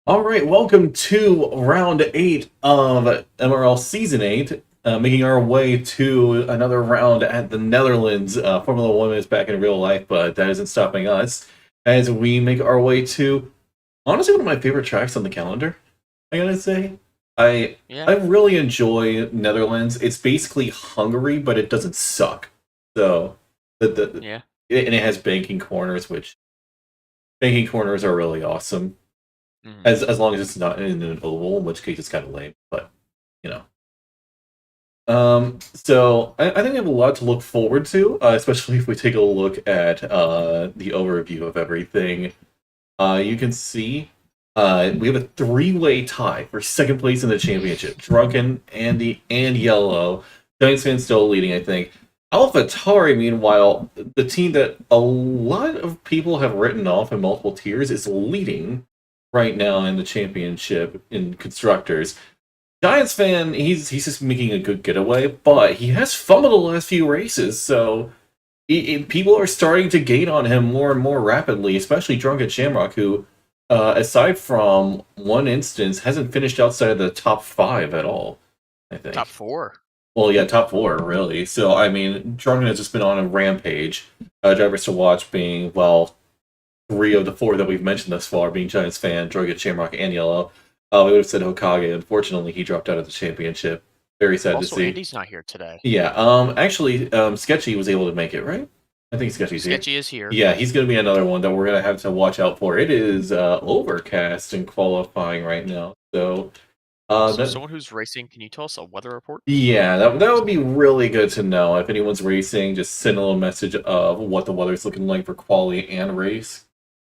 All right, welcome to round 8 of MRL Season 8, making our way to another round at the Netherlands. Formula One is back in real life, but that isn't stopping us as we make our way to, honestly, one of my favorite tracks on the calendar, I gotta say. I Yeah, I really enjoy Netherlands. It's basically Hungary, but it doesn't suck. So, the yeah. and it has banking corners, which banking corners are really awesome. Mhm. As long as it's not in an oval, in which case it's kind of lame. But you know, so I think we have a lot to look forward to, especially if we take a look at the overview of everything. You can see we have a three-way tie for second place in the championship. Drunken, Andy, and Yellow. Giants fans still leading, I think. AlphaTauri, meanwhile, the team that a lot of people have written off in multiple tiers, is leading right now in the championship in constructors. Giants fan, he's just making a good getaway, but he has fumbled the last few races, so people are starting to gate on him more and more rapidly, especially Drunken Shamrock, who, aside from one instance, hasn't finished outside of the top 5 at all, I Top think. 4. Well, yeah, top 4, really. So, I mean, Drunken has just been on a rampage. Drivers to watch being, well, 3 of the 4 that we've mentioned thus far, being Giants fan, Drunken Shamrock, and Yellow. We would have said Hokage. Unfortunately, he dropped out of the championship. Very sad to Also, see. Andy's not here today. Yeah, actually, Sketchy was able to make it, right? I think Sketchy's here. Sketchy is here. Yeah, he's going to be another one that we're going to have to watch out for. It is overcast and qualifying right now. So, Also, that someone who's racing, can you tell us a weather report? yeah, that would be really good to know. If anyone's racing, just send a little message of what the weather's looking like for quali and race.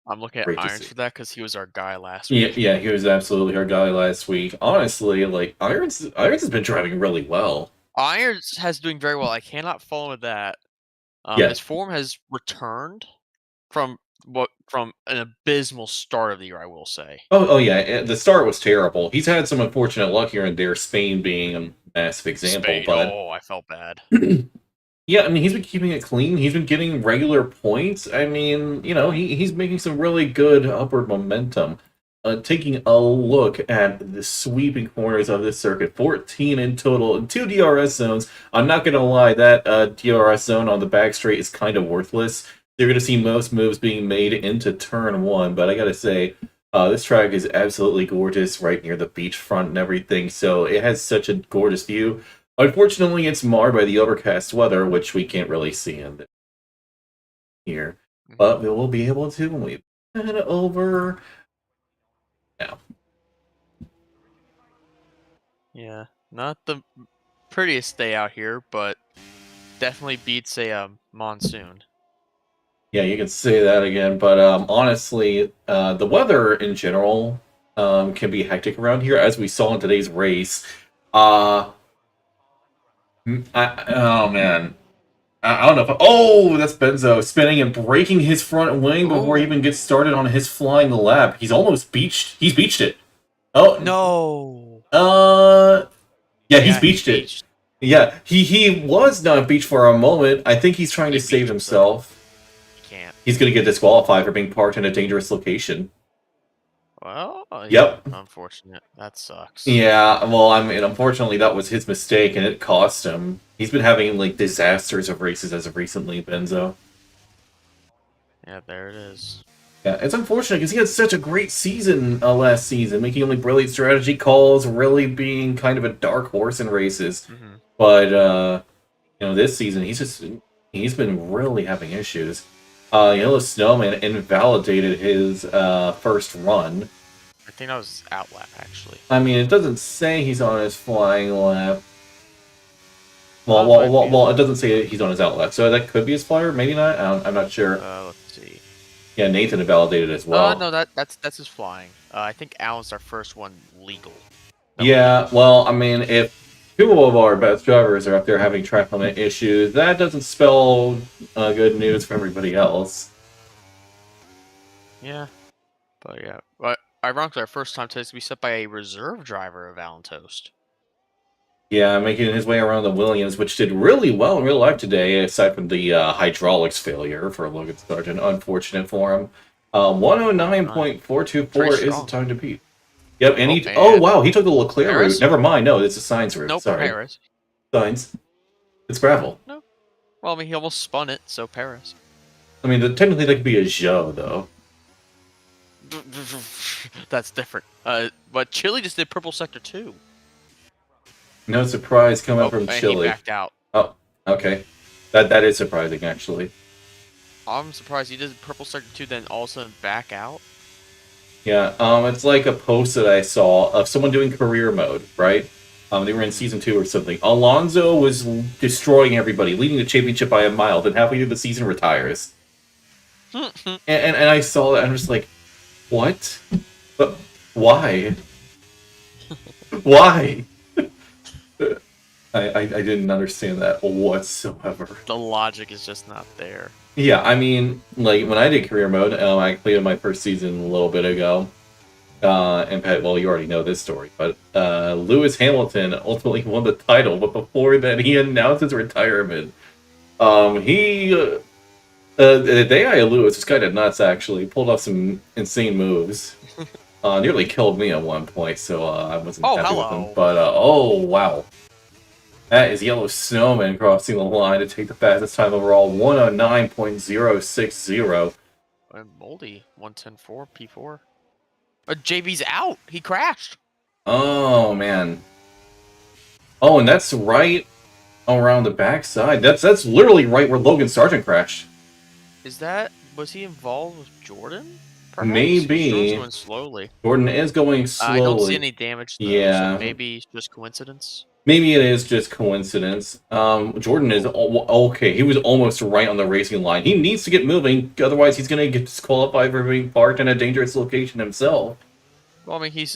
I'm looking at Great to Irons see. for that because he was our guy last Yeah, week. yeah, he was absolutely our guy last week. Honestly, like Irons has been driving really well. Irons has doing very well. I cannot follow that. Yeah. His form has returned from from an abysmal start of the year, I will say. Oh yeah. The start was terrible. He's had some unfortunate luck here and there. Spain being a massive example, Spade. but Oh, I felt bad. yeah, I mean he's been keeping it clean. He's been getting regular points. I mean, he's making some really good upward momentum. Taking a look at the sweeping corners of this circuit, 14 in total, and 2 DRS zones. I'm not gonna lie, that DRS zone on the back straight is kind of worthless. You're gonna see most moves being made into turn 1, but I gotta say, this track is absolutely gorgeous, right near the beachfront and everything. So it has such a gorgeous view. Unfortunately, it's marred by the overcast weather, which we can't really see in here. Mhm. But we will be able to when we head over now. Yeah, not the prettiest day out here, but definitely beats a monsoon. Yeah, you can say that again, but honestly, the weather in general can be hectic around here, as we saw in today's race. Uh, oh man, I don't know if oh, that's Benzo spinning and breaking his front wing before he even Oh gets started on his flying lap. He's almost beached. He's beached it. Oh, no! uh, yeah, he's Yeah, he beached it. beached. Yeah, he was not beached for a moment. I think he's trying to He save beached, but himself. he can't. He's going to get disqualified for being parked in a dangerous location. Well, yeah, Yep. unfortunate. That sucks. Yeah, well, I mean, unfortunately, that was his mistake, and it cost him. He's been having, like, disasters of races as of recently, Benzo. Yeah, there it is. Yeah, it's unfortunate because he had such a great season last season, making only brilliant strategy calls, really being kind of a dark horse in races. Hmm. But, this season, he's been really having issues. The Snowman invalidated his first run. I think that was outlap, actually. I mean, it doesn't say he's on his flying lap. It might be as Well, it well. doesn't say he's on his outlet, so that could be his flyer, maybe not. I'm not sure. Let's see. Yeah, Nathan invalidated as well. No, that's his flying. I think Alan's our first one legal. That we Yeah, have. well, I mean, if two of our best drivers are up there having track limit issues, that doesn't spell good news for everybody else. Yeah, but yeah. But ironically, our first time test to be set by a reserve driver of Alan Toast. Yeah, making his way around the Williams, which did really well in real life today, aside from the hydraulics failure for Logan Sargent. Unfortunate for him. Right. 109.424 Pretty is the strong. time to beat. Yep, and and wow, he took the Leclerc Paris? route. Never mind, no, it's a Science route. Nope, Sorry. Paris. Science. It's gravel. No. Well, I mean, he almost spun it, so Paris. I mean, technically that could be a Zhou, though. That's different. But Chile just did purple sector 2. No surprise coming from And Chile. he backed out. Oh, okay. That is surprising, actually. I'm surprised he did purple sector 2, then all of a sudden back out. Yeah, it's like a post that I saw of someone doing career mode, right? They were in season 2 or something. Alonso was destroying everybody, leading the championship by a mile. Then halfway through the season, retires. and I saw that, and I'm just like, what? But why? Why? I didn't understand that whatsoever. The logic is just not there. Yeah, I mean, like, when I did career mode, I completed my first season a little bit ago. And Pat, well, you already know this story, but Lewis Hamilton ultimately won the title, but before that, he announced his retirement. The day I Lewis was kind of nuts, actually. Pulled off some insane moves. Nearly killed me at one point, so I wasn't happy with him. But, oh, wow. That is Yellow Snowman crossing the line to take the fastest time overall, 109.060. And Moldy, 110.4, P4. JB's out. He crashed. Oh, man. Oh, and that's right around the backside. That's literally right where Logan Sargent crashed. Was he involved with Jordan? Perhaps? Maybe. Jordan's going slowly. Jordan is going slowly. I don't see any damage, though, yeah. So maybe it's just coincidence. Maybe it is just coincidence. Jordan is okay. He was almost right on the racing line. He needs to get moving, otherwise he's going to get disqualified for being parked in a dangerous location himself. Well, I mean,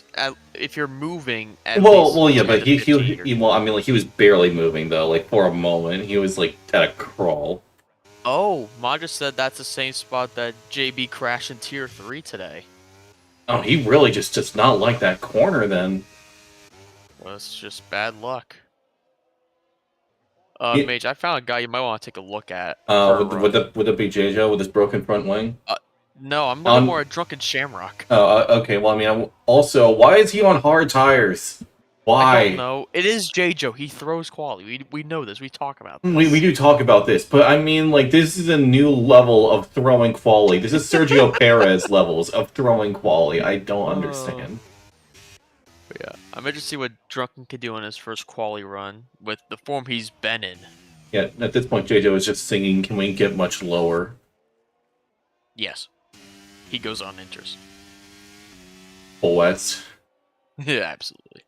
if you're moving, well, yeah, but he well, I mean, like, he was barely moving though. Like, for a moment, he was like at a crawl. Oh, Madra said that's the same spot that JB crashed in Tier 3 today. Oh, he really just does not like that corner then. Well, it's just bad luck. Mage, I found a guy you might want to take a look at. Would it be JJ with his broken front wing? No, I'm looking more at Drunken Shamrock. Oh, okay. Well, I mean, also, why is he on hard tires? Why? I don't know. It is JJ. He throws quality. We know this. We talk about this. We do talk about this, but I mean, like, this is a new level of throwing quality. This is Sergio Perez levels of throwing quality. I don't understand. But yeah, I'm interested to see what Drunken could do on his first quali run with the form he's been in. Yeah, at this point, JJ was just singing, "Can we get much lower?" Yes. He goes on inters. Bullets. Yeah, absolutely.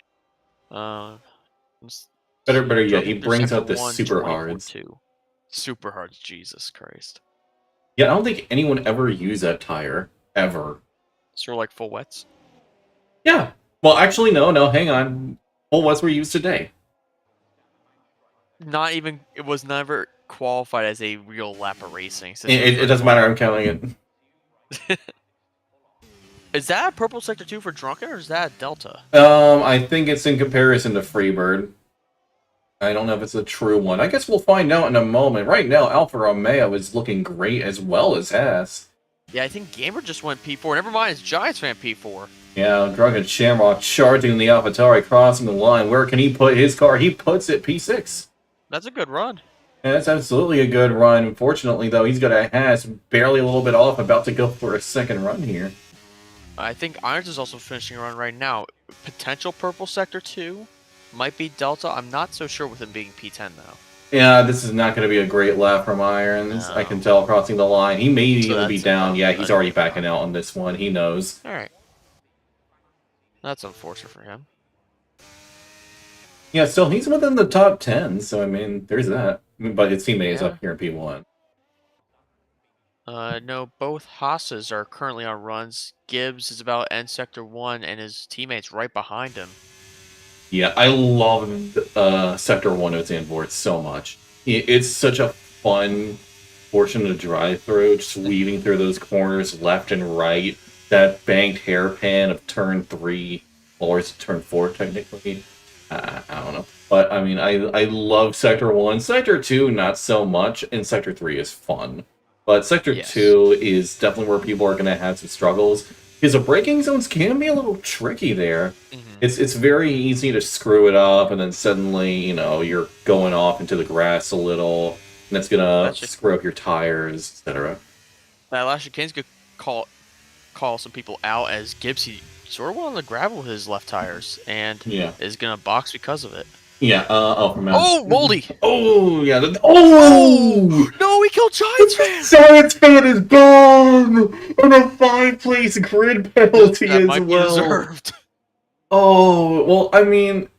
Better yet, he brings out the super hards. Super hards, Jesus Christ. Yeah, I don't think anyone ever used that tire. Ever. Sort of like full wets? Yeah. Well, actually, no, hang on. Full wets were used today. It was never qualified as a real lap of racing. It doesn't matter, I'm counting it. Is that Purple Sector 2 for Drunken, or is that Delta? I think it's in comparison to Freebird. I don't know if it's a true one. I guess we'll find out in a moment. Right now, Alfa Romeo is looking great, as well as Haas. Yeah, I think Gamer just went P4. Never mind, it's Giants fan P4. Yeah, Drunken Shamrock charging the AlphaTauri, crossing the line. Where can he put his car? He puts it P6. That's a good run. Yeah, that's absolutely a good run. Unfortunately, though, he's got a Haas barely a little bit off, about to go for a second run here. I think Irons is also finishing a run right now. Potential Purple Sector 2 might be Delta. I'm not so sure with him being P10, though. Yeah, this is not going to be a great lap from Irons. No. I can tell crossing the line. He may even be down. Yeah, he's already backing out on this one. He knows. All right. That's unfortunate for him. Yeah, still, he's within the top 10, so, I mean, there's that. But his teammate is up here in P1. No, both Haas's are currently on runs. Gibbs is about end Sector 1, and his teammate's right behind him. Yeah, I love Sector 1 of Zandvoort so much. It's such a fun portion to drive through, just weaving through those corners left and right. That banked hairpin of turn 3, or it's turn 4 technically. I don't know. But, I mean, I love Sector 1. Sector 2, not so much, and Sector 3 is fun. But Sector 2 is definitely where people are going to have some struggles. Because the braking zones can be a little tricky there. Hmm. It's very easy to screw it up, and then suddenly, you're going off into the grass a little, and it's gonna That screw up your tires, etc. last chicane's could call some people out as Gibbsy sort of went on the gravel with his left tires and Yeah. is gonna box because of it. Yeah, from Mount. Oh, Moldy! Oh, yeah. Oh! No, he killed Giants fan! Science fan is gone! And a 5-place grid penalty That as might be well. deserved. Oh, well, I mean,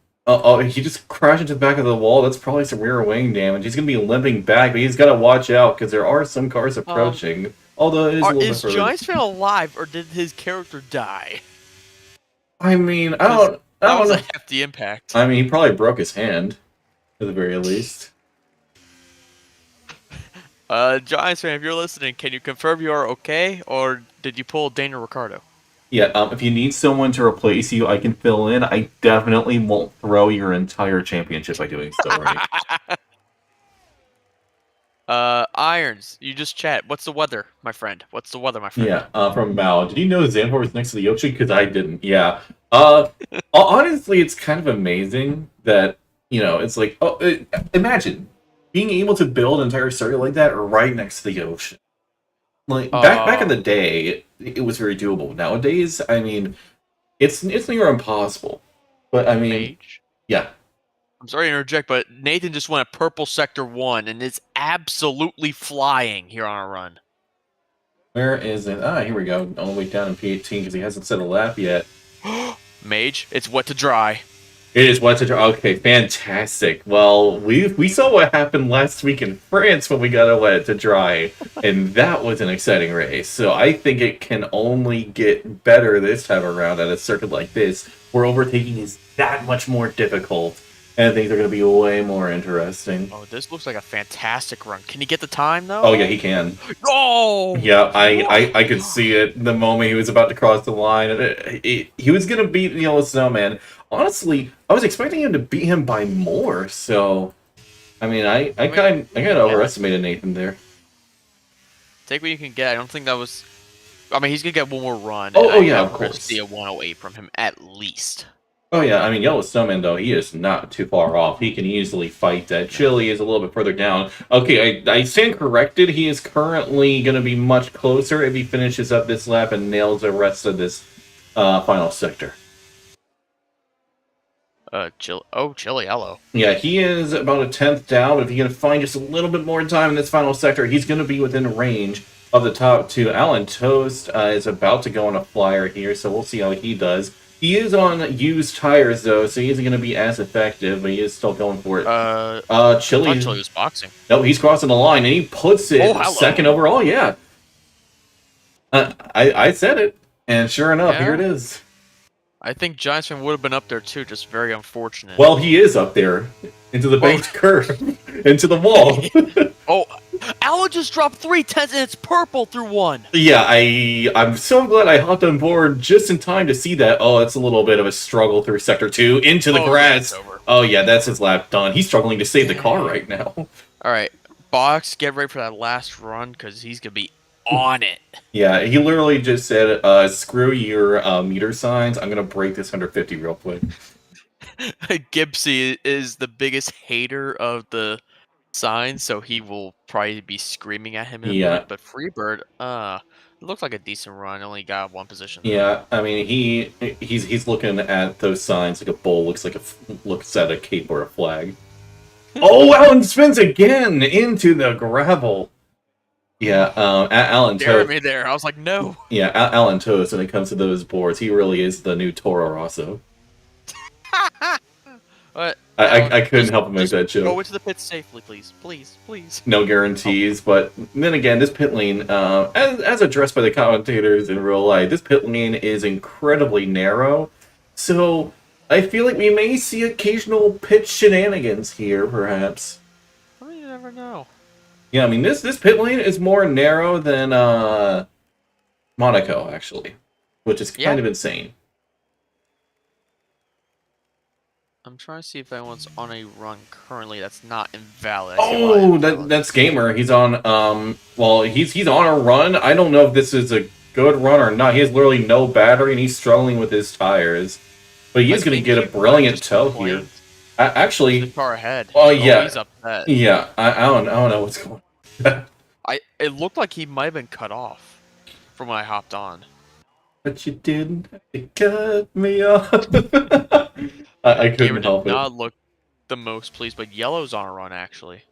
he just crashed into the back of the wall. That's probably some rear wing damage. He's going to be limping back, but he's got to watch out because there are some cars approaching. Although it is a little bit Is further. Giants fan alive or did his character die? I mean, I That don't was know. a hefty impact. I mean, he probably broke his hand, at the very least. Giants fan, if you're listening, can you confirm you are okay, or did you pull Daniel Ricciardo? Yeah, if you need someone to replace you, I can fill in. I definitely won't throw your entire championship by doing so, right? Irons, you just chat. What's the weather, my friend? What's the weather, my friend? Yeah, from Mao. Did you know Zandvoort was next to the ocean? Because I didn't. Yeah. Honestly, it's kind of amazing that, it's like, imagine being able to build an entire circuit like that right next to the ocean. Like, back in the day, it was very doable. Nowadays, I mean, it's near impossible. But, I mean, Mage? yeah. I'm sorry to interject, but Nathan just won a purple sector 1 and is absolutely flying here on a run. Where is it? Ah, here we go. All the way down in P18 because he hasn't set a lap yet. Mage, it's wet to dry. It is wet to dry. Okay, fantastic. Well, we saw what happened last week in France when we got a wet to dry, and that was an exciting race. So I think it can only get better this time around at a circuit like this, where overtaking is that much more difficult, and I think they're going to be way more interesting. Oh, this looks like a fantastic run. Can he get the time, though? Oh, yeah, he can. Oh! Yeah, I could see it the moment he was about to cross the line. And he was going to beat the Yellow Snowman. Honestly, I was expecting him to beat him by more, so... I mean, I kind of overestimated Nathan there. Take what you can get. I don't think that was... I mean, he's going to get one more run. Oh yeah, of course. See a 108 from him, at least. Oh yeah, I mean, Yellow Snowman, though, he is not too far off. He can easily fight that. Chili is a little bit further down. Okay, I stand corrected. He is currently going to be much closer if he finishes up this lap and nails the rest of this final sector. Chili Yellow. Yeah, he is about a 10th down, but if he can find just a little bit more time in this final sector, he's going to be within range of the top two. Alan Toast is about to go on a flyer here, so we'll see how he does. He is on used tires, though, so he isn't going to be as effective, but he is still going for it. Chili. I thought Chili was boxing. No, he's crossing the line, and he puts it second overall, yeah. I said it, and sure enough, here it is. I think Giants fan would have been up there, too, just very unfortunate. Well, he is up there, into the banked curve, into the wall. Oh, Alan just dropped 3/10 and it's purple through 1. Yeah, I'm so glad I hopped on board just in time to see that. Oh, it's a little bit of a struggle through Sector 2 into the grass. Oh, yeah, that's his lap done. He's struggling to save the car right now. All right, Box, get ready for that last run because he's going to be on it. Yeah, he literally just said, screw your meter signs. I'm going to break this 150 real quick. Gibbsy is the biggest hater of the signs, so he will probably be screaming at him in a minute. But Freebird, it looks like a decent run. Only got one position. Yeah, I mean he's looking at those signs like a bull looks at a cape or a flag. Oh, Alan spins again into the gravel. Yeah, Alan Toast. Me there. I was like, no. Yeah, Alan Toast. When it comes to those boards, he really is the new Toro Rosso. What? I couldn't help but make that joke. Go into the pits safely, please. Please. No guarantees, but then again, this pit lane, as addressed by the commentators in real life, this pit lane is incredibly narrow. So I feel like we may see occasional pit shenanigans here, perhaps. Well, you never know. Yeah, I mean, this pit lane is more narrow than Monaco, actually, which is kind of insane. I'm trying to see if anyone's on a run currently that's not invalid. Oh, that's Gamer. He's on, well, he's on a run. I don't know if this is a good run or not. He has literally no battery, and he's struggling with his tires. But he is Like, going to in get a Q1, brilliant just toe here. complained Actually, the car ahead. oh Oh, he's yeah, upset. yeah. I don't know what's going on. It looked like he might have been cut off from when I hopped on. But you didn't have to cut me off. I Gamer couldn't did help it. not look the most pleased, but Yellow's on a run, actually.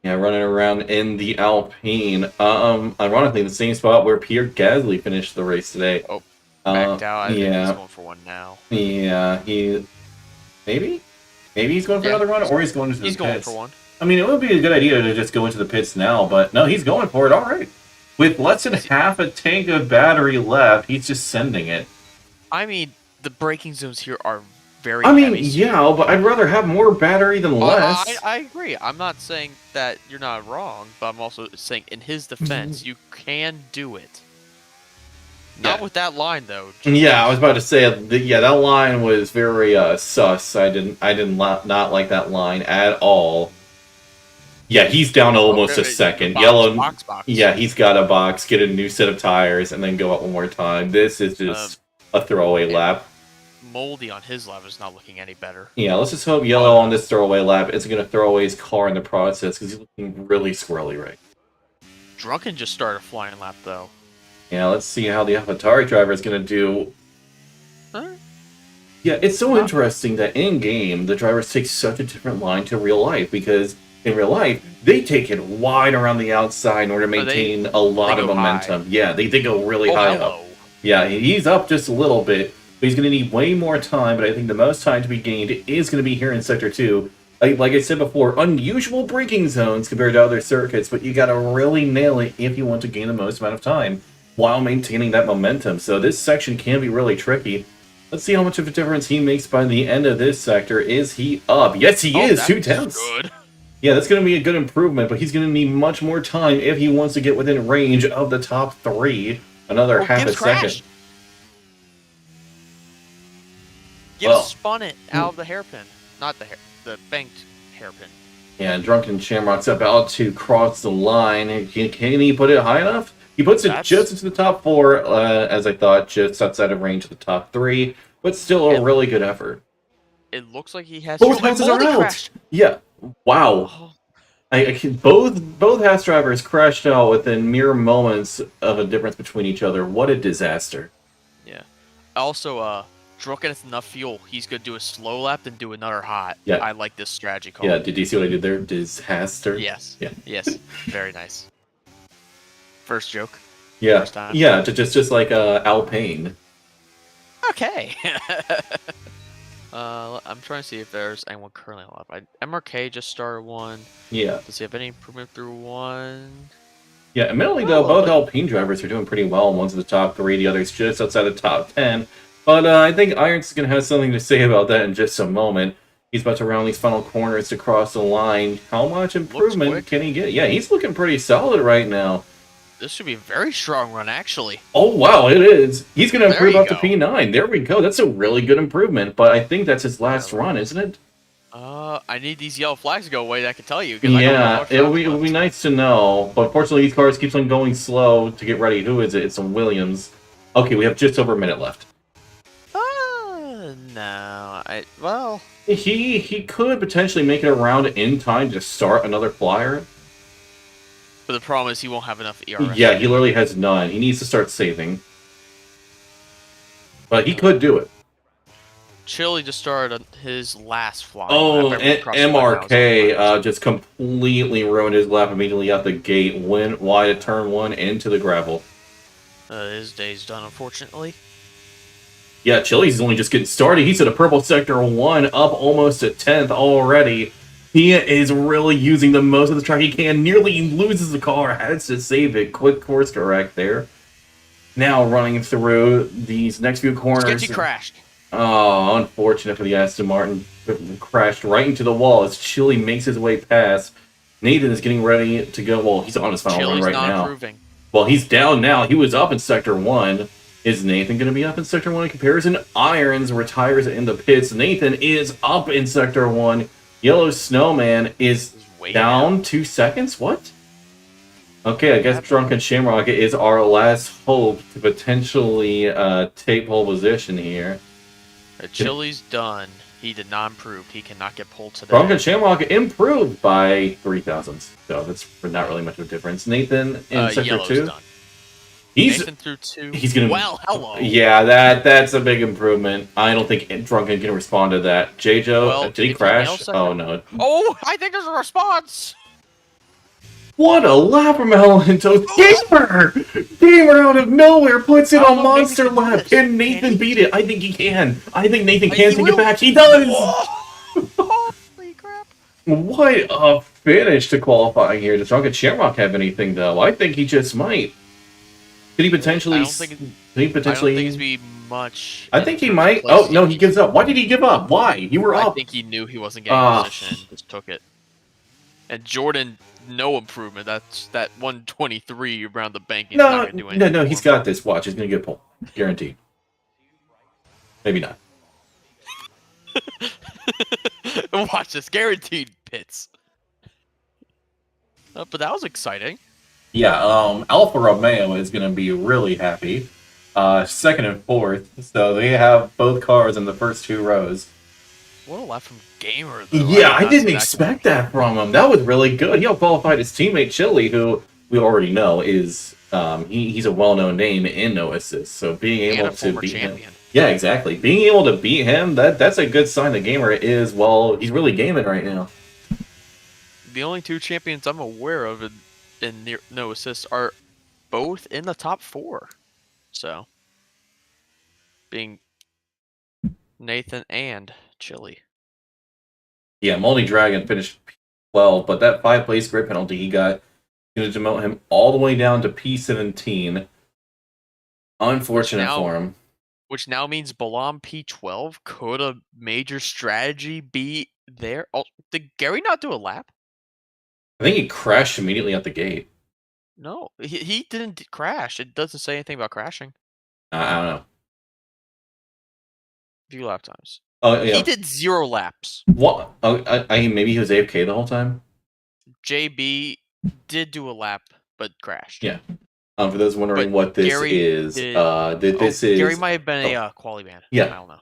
Yeah, running around in the Alpine. Ironically, the same spot where Pierre Gasly finished the race today. Oh, backed out. I think he's Yeah, going for one now. yeah. Maybe he's going for Yeah, another run, or he's going into he's the going for pits. one. I mean, it would be a good idea to just go into the pits now, but no, he's going for it. All right, with less than half a tank of battery left, he's just sending it. I mean, the braking zones here are very I mean, heavy. So yeah, but I'd rather have more battery than less. I agree. I'm not saying that you're not wrong, but I'm also saying in his defense, you can do it. Not with that line though. Yeah, I was about to say, that line was very sus. I didn't not like that line at all. Yeah, he's down almost a second. Yellow, box. yeah, he's got a box, get a new set of tires, and then go out one more time. This is just a throwaway lap. Moldy on his lap is not looking any better. Yeah, let's just hope Yellow on this throwaway lap isn't going to throw away his car in the process, because he's looking really squirrely right. Drunken just started a flying lap though. Yeah, let's see how the AlphaTauri driver is going to do. Huh? Yeah, it's so interesting that in-game, the drivers take such a different line to real life, because in real life, they take it wide around the outside in order to maintain a lot of momentum. High. Yeah, they go really high up. Yeah, he's up just a little bit, but he's going to need way more time, but I think the most time to be gained is going to be here in Sector 2. Like I said before, unusual braking zones compared to other circuits, but you got to really nail it if you want to gain the most amount of time while maintaining that momentum. So this section can be really tricky. Let's see how much of a difference he makes by the end of this sector. Is he up? Yes, he is. 2 tenths. Good. Yeah, that's going to be a good improvement, but he's going to need much more time if he wants to get within range of the top 3. Another half a second. Gibbs spun it out of the hairpin. Not the banked hairpin. Yeah, Drunken Shamrock's about to cross the line. Can he put it high enough? He puts it just into the top 4, as I thought, just outside of range of the top 3, but still a really good effort. It looks like he has... Both houses are out! Yeah, wow. Both Haas drivers crashed out within mere moments of a difference between each other. What a disaster. Yeah. Also, Drunken has enough fuel. He's going to do a slow lap and do another hot. Yeah. I like this strategy call. Yeah, did you see what I did there? Disaster? Yes. Yeah. Yes. Very nice. First joke. Yeah. First time. Yeah, just like Alpine. Okay. I'm trying to see if there's anyone currently alive. MRK just started one. Yeah. Does he have any improvement through one? Yeah, admittedly though, both Alpine drivers are doing pretty well. One's in the top 3, the other's just outside the top 10. But I think Irons is going to have something to say about that in just a moment. He's about to round these final corners to cross the line. How much improvement can he get? Yeah, he's looking pretty solid right now. This should be a very strong run, actually. Oh, wow, it is. He's going to improve up to P9. There we go. That's a really good improvement, but I think that's his last run, isn't it? I need these yellow flags to go away, I can tell you. Yeah, it would be nice to know, but fortunately these cars keeps on going slow to get ready. Who is it? It's a Williams. Okay, we have just over a minute left. No, well... He could potentially make it around in time to start another flyer. But the problem is he won't have enough ERS. Yeah, he literally has none. He needs to start saving. But he could do it. Chili just started his last fly. Oh, MRK just completely ruined his lap immediately out the gate. Went wide at turn 1 into the gravel. His day's done, unfortunately. Yeah, Chili's only just getting started. He's at a purple sector 1, up almost at 10th already. He is really using the most of the track he can. Nearly loses the car. Has to save it. Quick course correct there. Now running through these next few corners. Sketchy crashed. Oh, unfortunate for the Aston Martin. Crashed right into the wall as Chili makes his way past. Nathan is getting ready to go. Well, he's on his final run right now. Improving. Well, he's down now. He was up in Sector 1. Is Nathan going to be up in Sector 1 in comparison? Irons retires in the pits. Nathan is up in Sector 1. Yellow Snowman is down 2 seconds? What? Okay, I guess Drunken Shamrock is our last hope to potentially take pole position here. Chili's done. He did not improve. He cannot get pulled today. Drunken Shamrock improved by 3,000, so that's not really much of a difference. Nathan in sector 2. Done. He's Nathan through 2. He's gonna. Well, hello. Yeah, that's a big improvement. I don't think Drunken can respond to that. JJo, did he crash? Oh no. Oh, I think there's a response. What a lap from Alantos. Gamer out of nowhere puts it on Monster Lap. Can Nathan beat it? I think he can. I think Nathan can take it back. He does! Holy crap. What a finish to qualifying here. Does Drunken Shamrock have anything, though? I think he just might. Could he potentially... I don't think it's be much... I think he might. Oh, no, he gives up. Why did he give up? Why? You were up. I think he knew he wasn't getting position and just took it. And Jordan... No improvement. That's that 123 around the bank. He's not gonna do anything. No, he's got this. Watch, he's gonna get pulled. Guaranteed. Maybe not. Watch this. Guaranteed pits. But that was exciting. Yeah, Alfa Romeo is gonna be really happy. Second and fourth, so they have both cars in the first 2 rows. What a lap from Gamer, though. Yeah, I didn't expect that from him. That was really good. He outqualified his teammate Chili, who we already know is he's a well-known name in no assist. So being able to beat him, yeah, exactly. Being able to beat him, that's a good sign. The Gamer is he's really gaming right now. The only 2 champions I'm aware of in no assists are both in the top 4. So being Nathan and Chili. Yeah, Moldy Dragon finished well, but that 5-place grid penalty he got going to demote him all the way down to P17. Unfortunate for him. Which now means Balam P12. Could a major strategy be there? Oh, did Gary not do a lap? I think he crashed immediately at the gate. No, he didn't crash. It doesn't say anything about crashing. I don't know. View lap times. Oh yeah. He did 0 laps. What? Oh, maybe he was AFK the whole time. JB did do a lap, but crashed. Yeah. For those wondering what this is, Gary might have been a quali ban. Yeah. I don't know.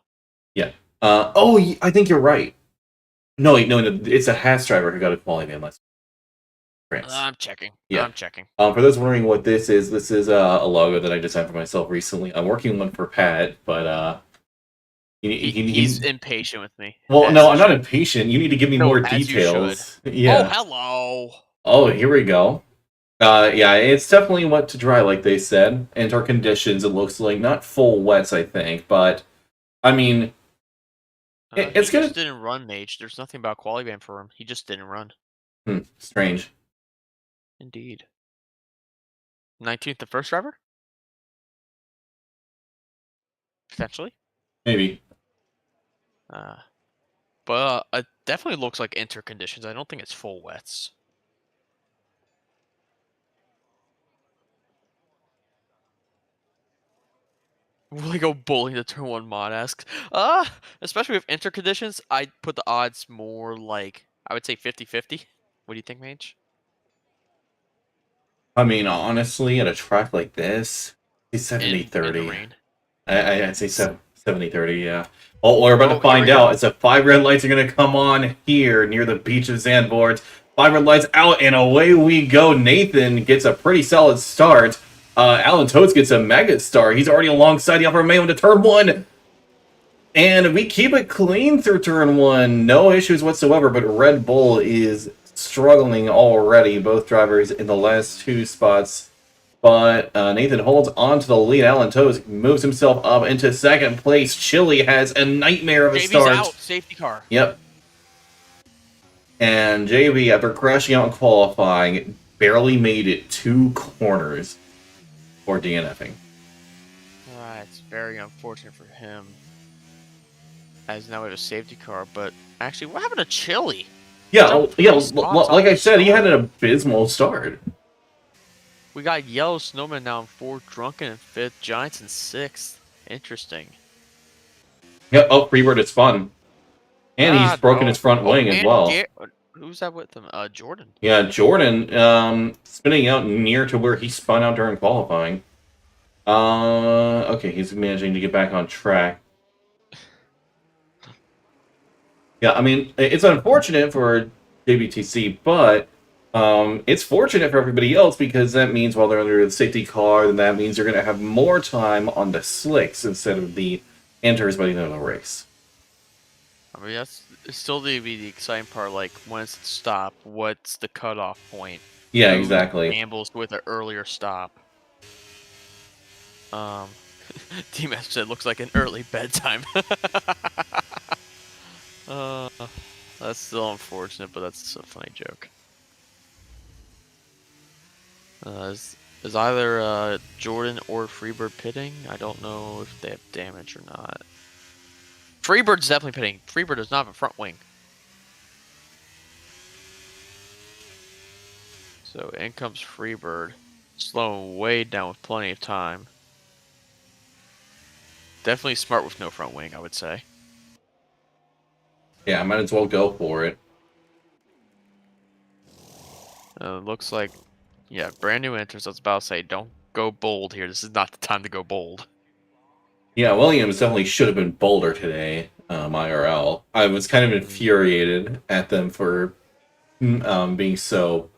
Yeah. I think you're right. No, it's a Haas driver who got a quali ban last. I'm checking. Yeah. I'm checking. For those wondering what this is a logo that I designed for myself recently. I'm working on one for Pat, but he's impatient with me. Well, no, I'm not impatient. You need to give me more details. Yeah. Oh, hello. Oh, here we go. Yeah, it's definitely wet to dry, like they said. And our conditions, it looks like not full wets, I think, but I mean, it's gonna. He just didn't run, Mage. There's nothing about quali ban for him. He just didn't run. Strange. Indeed. 19th, the first driver? Potentially. Maybe. But it definitely looks like inter conditions. I don't think it's full wets. Will I go bowling to turn 1 mod asks? Especially with inter conditions, I'd put the odds more like, I would say 50-50. What do you think, Mage? I mean, honestly, at a track like this, it's 70-30. I'd say 70-30, yeah. Oh, we're about to find out. It's 5 red lights are going to come on here near the beach of Zandvoort. 5 red lights out, and away we go. Nathan gets a pretty solid start. Alan Toads gets a mega star. He's already alongside the Alfa Romeo into turn 1. And we keep it clean through turn 1. No issues whatsoever, but Red Bull is struggling already. Both drivers in the last 2 spots. But Nathan holds on to the lead. Alan Toes moves himself up into 2nd place. Chili has a nightmare of a start. Out. Safety car. Yep. And JB, after crashing out in qualifying, barely made it 2 corners for DNFing. It's very unfortunate for him. As now we have a safety car, but actually, what happened to Chili? Yeah, like I said, he had an abysmal start. We got Yellow Snowman now in 4th, Drunken in 5th, Giants in 6th. Interesting. Yeah, Freebird, it's fun. And he's broken his front wing as well. Who's that with them? Jordan. Yeah, Jordan, spinning out near to where he spun out during qualifying. Okay, he's managing to get back on track. Yeah, I mean, it's unfortunate for WTC, but it's fortunate for everybody else because that means while they're under the safety car, then that means they're going to have more time on the slicks instead of the enters by the end of the race. I mean, that's it's still the exciting part. Like, when it's stop, what's the cutoff point? Yeah, Who exactly. gambles with an earlier stop? D-Match said looks like an early bedtime. uh, that's still unfortunate, but that's a funny joke. Is either Jordan or Freebird pitting? I don't know if they have damage or not. Freebird's definitely pitting. Freebird does not have a front wing. So in comes Freebird, slowing way down with plenty of time. Definitely smart with no front wing, I would say. Yeah, I might as well go for it. Looks like, yeah, brand new entrance. I was about to say, don't go bold here. This is not the time to go bold. Yeah, Williams definitely should have been bolder today, IRL. I was kind of infuriated at them for being so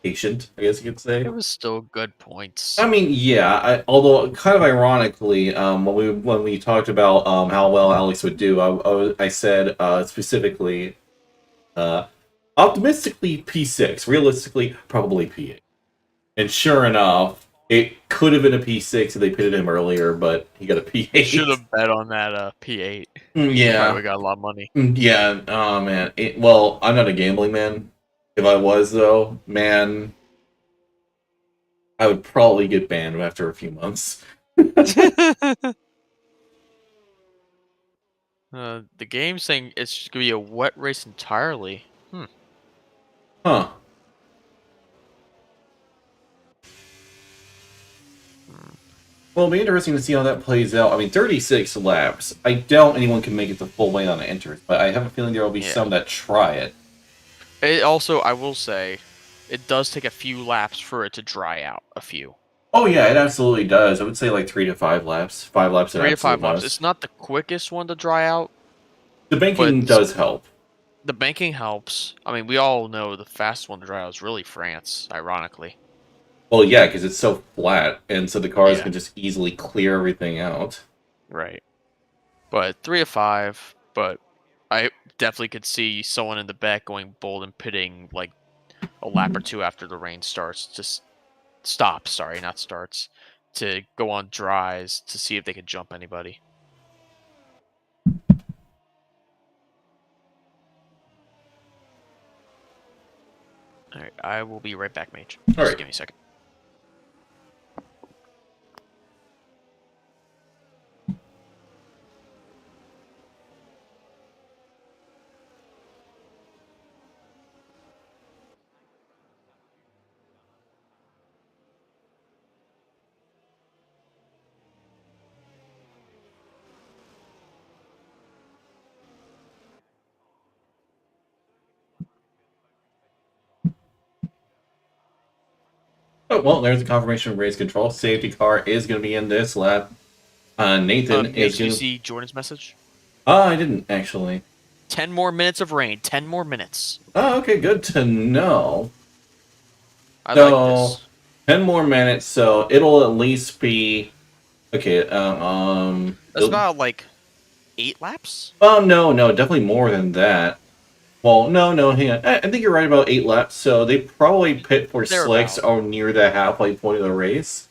patient, I guess you could say. It was still good points. I mean, yeah. Although, kind of ironically, when we talked about how well Alex would do, I said specifically, optimistically P6, realistically probably P8. And sure enough, it could have been a P6 if they pitted him earlier, but he got a P8. Should have bet on that P8. Yeah, Probably got a lot of money. Yeah. Oh man. Well, I'm not a gambling man. If I was, though, man, I would probably get banned after a few months. The game's saying it's gonna be a wet race entirely. Huh. Well, it'll be interesting to see how that plays out. I mean, 36 laps. I doubt anyone can make it the full way on the enters, but I have a feeling there will be some that try it. It also, I will say, it does take a few laps for it to dry out. A few. Oh yeah, it absolutely does. I would say like 3 to 5 laps. 5 laps. 3 to 5 laps. It's not the quickest one to dry out. The banking does help. The banking helps. I mean, we all know the fastest one to dry out is really France, ironically. Well, yeah, because it's so flat, and so the cars can just easily clear everything out. Right. But 3 to 5, but I definitely could see someone in the back going bold and pitting like a lap or two after the rain starts. Just stops, sorry, not starts. To go on dries to see if they could jump anybody. Alright, I will be right back, Mage. Just give me a second. Oh, well, there's a confirmation of race control. Safety car is going to be in this lap. Nathan is going to... Did you see Jordan's message? I didn't, actually. 10 more minutes of rain. 10 more minutes. Oh, okay, good to know. I like this. 10 more minutes, so it'll at least be... Okay, That's about, like, 8 laps? Oh, no, definitely more than that. Well, no, hang on. I think you're right about 8 laps, so they probably pit for slicks or near the halfway point of the race.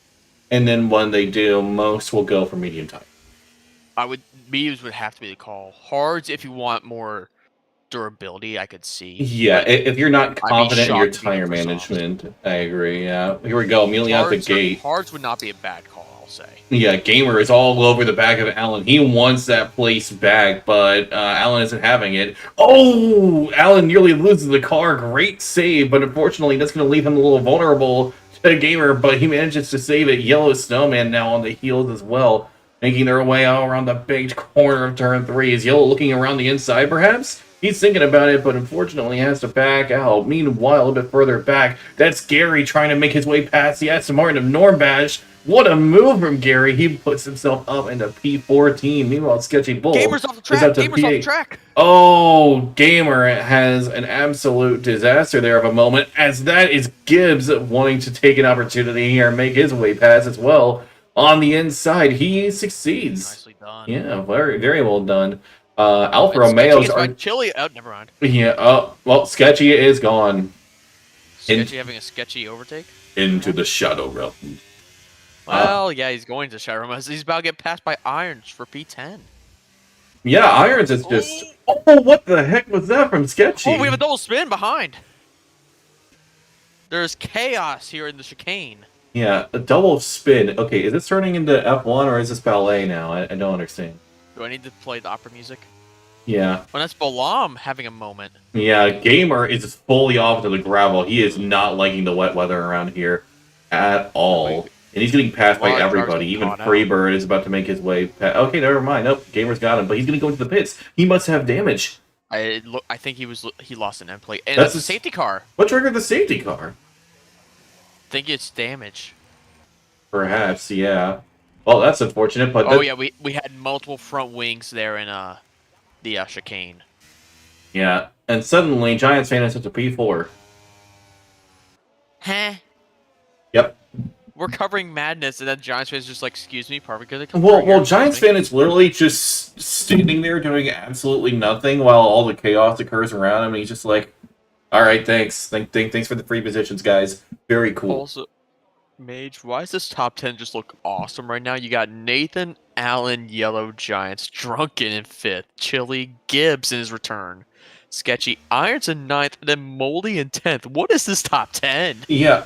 And then when they do, most will go for medium time. Mediums would have to be the call. Hards, if you want more durability, I could see. Yeah, if you're not confident in your tire management, I agree, yeah. Here we go, immediately out the gate. Hards would not be a bad call, I'll say. Yeah, Gamer is all over the back of Alan. He wants that place back, but Alan isn't having it. Oh! Alan nearly loses the car. Great save, but unfortunately that's going to leave him a little vulnerable to Gamer, but he manages to save it. Yellow Snowman now on the heels as well, making their way out around the big corner of turn 3. Is Yellow looking around the inside, perhaps? He's thinking about it, but unfortunately has to back out. Meanwhile, a bit further back, that's Gary trying to make his way past the Aston Martin of Normbash. What a move from Gary. He puts himself up into P14. Meanwhile, Sketchy Bull Gamer's off the is track. up to Gamer's off the P8. track. Oh, Gamer has an absolute disaster there of a moment, as that is Gibbs wanting to take an opportunity here and make his way past as well. On the inside, he succeeds. Nicely done. Yeah, very, very well done. Alfa And Sketchy Romeos gets are... by Chili. Oh, never mind. Yeah, well, Sketchy is gone. Sketchy having a sketchy overtake. Into the Shadow Realm. Well, yeah, he's going to Shadow Realm. He's about to get passed by Irons for P10. Yeah, Irons is just... Oh, what the heck was that from Sketchy? Oh, we have a double spin behind. There's chaos here in the chicane. Yeah, a double spin. Okay, is this turning into F1 or is this ballet now? I don't understand. Do I need to play the opera music? Yeah. Well, that's Balam having a moment. Yeah, Gamer is fully off to the gravel. He is not liking the wet weather around here at all. And he's getting passed by everybody. Even Freebird is about to make his way past. Okay, never mind. Nope, Gamer's got him, but he's going to go into the pits. He must have damage. I think he lost an end plate. And that's a safety car. What triggered the safety car? I think it's damage. Perhaps, yeah. Well, that's unfortunate, but... Oh, yeah, we had multiple front wings there in the chicane. Yeah, and suddenly Giants fan is up to P4. Huh? Yep. We're covering madness, and then Giants fan is just like, excuse me, Parker, could Well, Giants fan is literally just standing there doing absolutely nothing while all the chaos occurs around him, and he's just like, all right, thanks. Thanks for the free positions, guys. Very cool. Also, Mage, why does this top 10 just look awesome right now? You got Nathan, Allen, Yellow Giants, Drunken in 5th, Chili, Gibbs in his return, Sketchy, Irons in 9th, and then Moldy in 10th. What is this top 10? Yeah,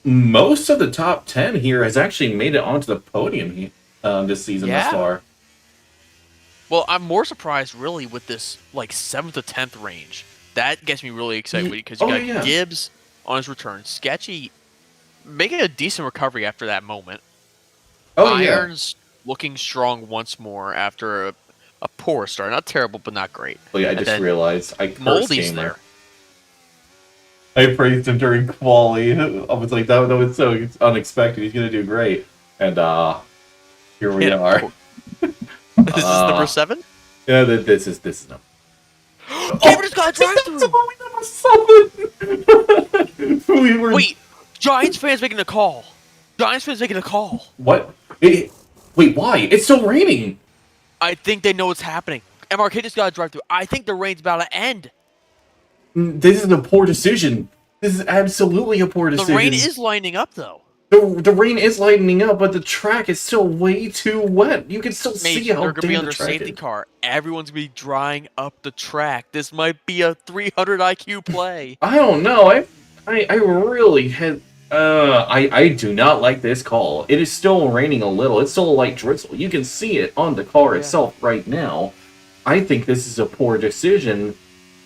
most of the top 10 here has actually made it onto the podium this season thus far. Well, I'm more surprised, really, with this, like, 7th to 10th range. That gets me really excited, because you got Gibbs on his return, Sketchy making a decent recovery after that moment. Irons looking strong once more after a poor start. Not terrible, but not great. Oh yeah, I just realized I cursed Moldy's Gamer. there. I praised him during quali. I was like, that was so unexpected. He's gonna do great. And here we are. This is number 7? Yeah, this is number. Gamer just got a drive-through! We were... Wait, Giants fans making a call. Giants fans making a call. What? Wait, why? It's still raining. I think they know what's happening. MRK just got a drive-through. I think the rain's about to end. This is a poor decision. This is absolutely a poor decision. The rain is lining up, though. The rain is lightening up, but the track is still way too wet. You can still see how they're gonna be under the track safety is. car. Everyone's gonna be drying up the track. This might be a 300 IQ play. I don't know. I really had. I do not like this call. It is still raining a little. It's still a light drizzle. You can see it on the car itself right now. I think this is a poor decision.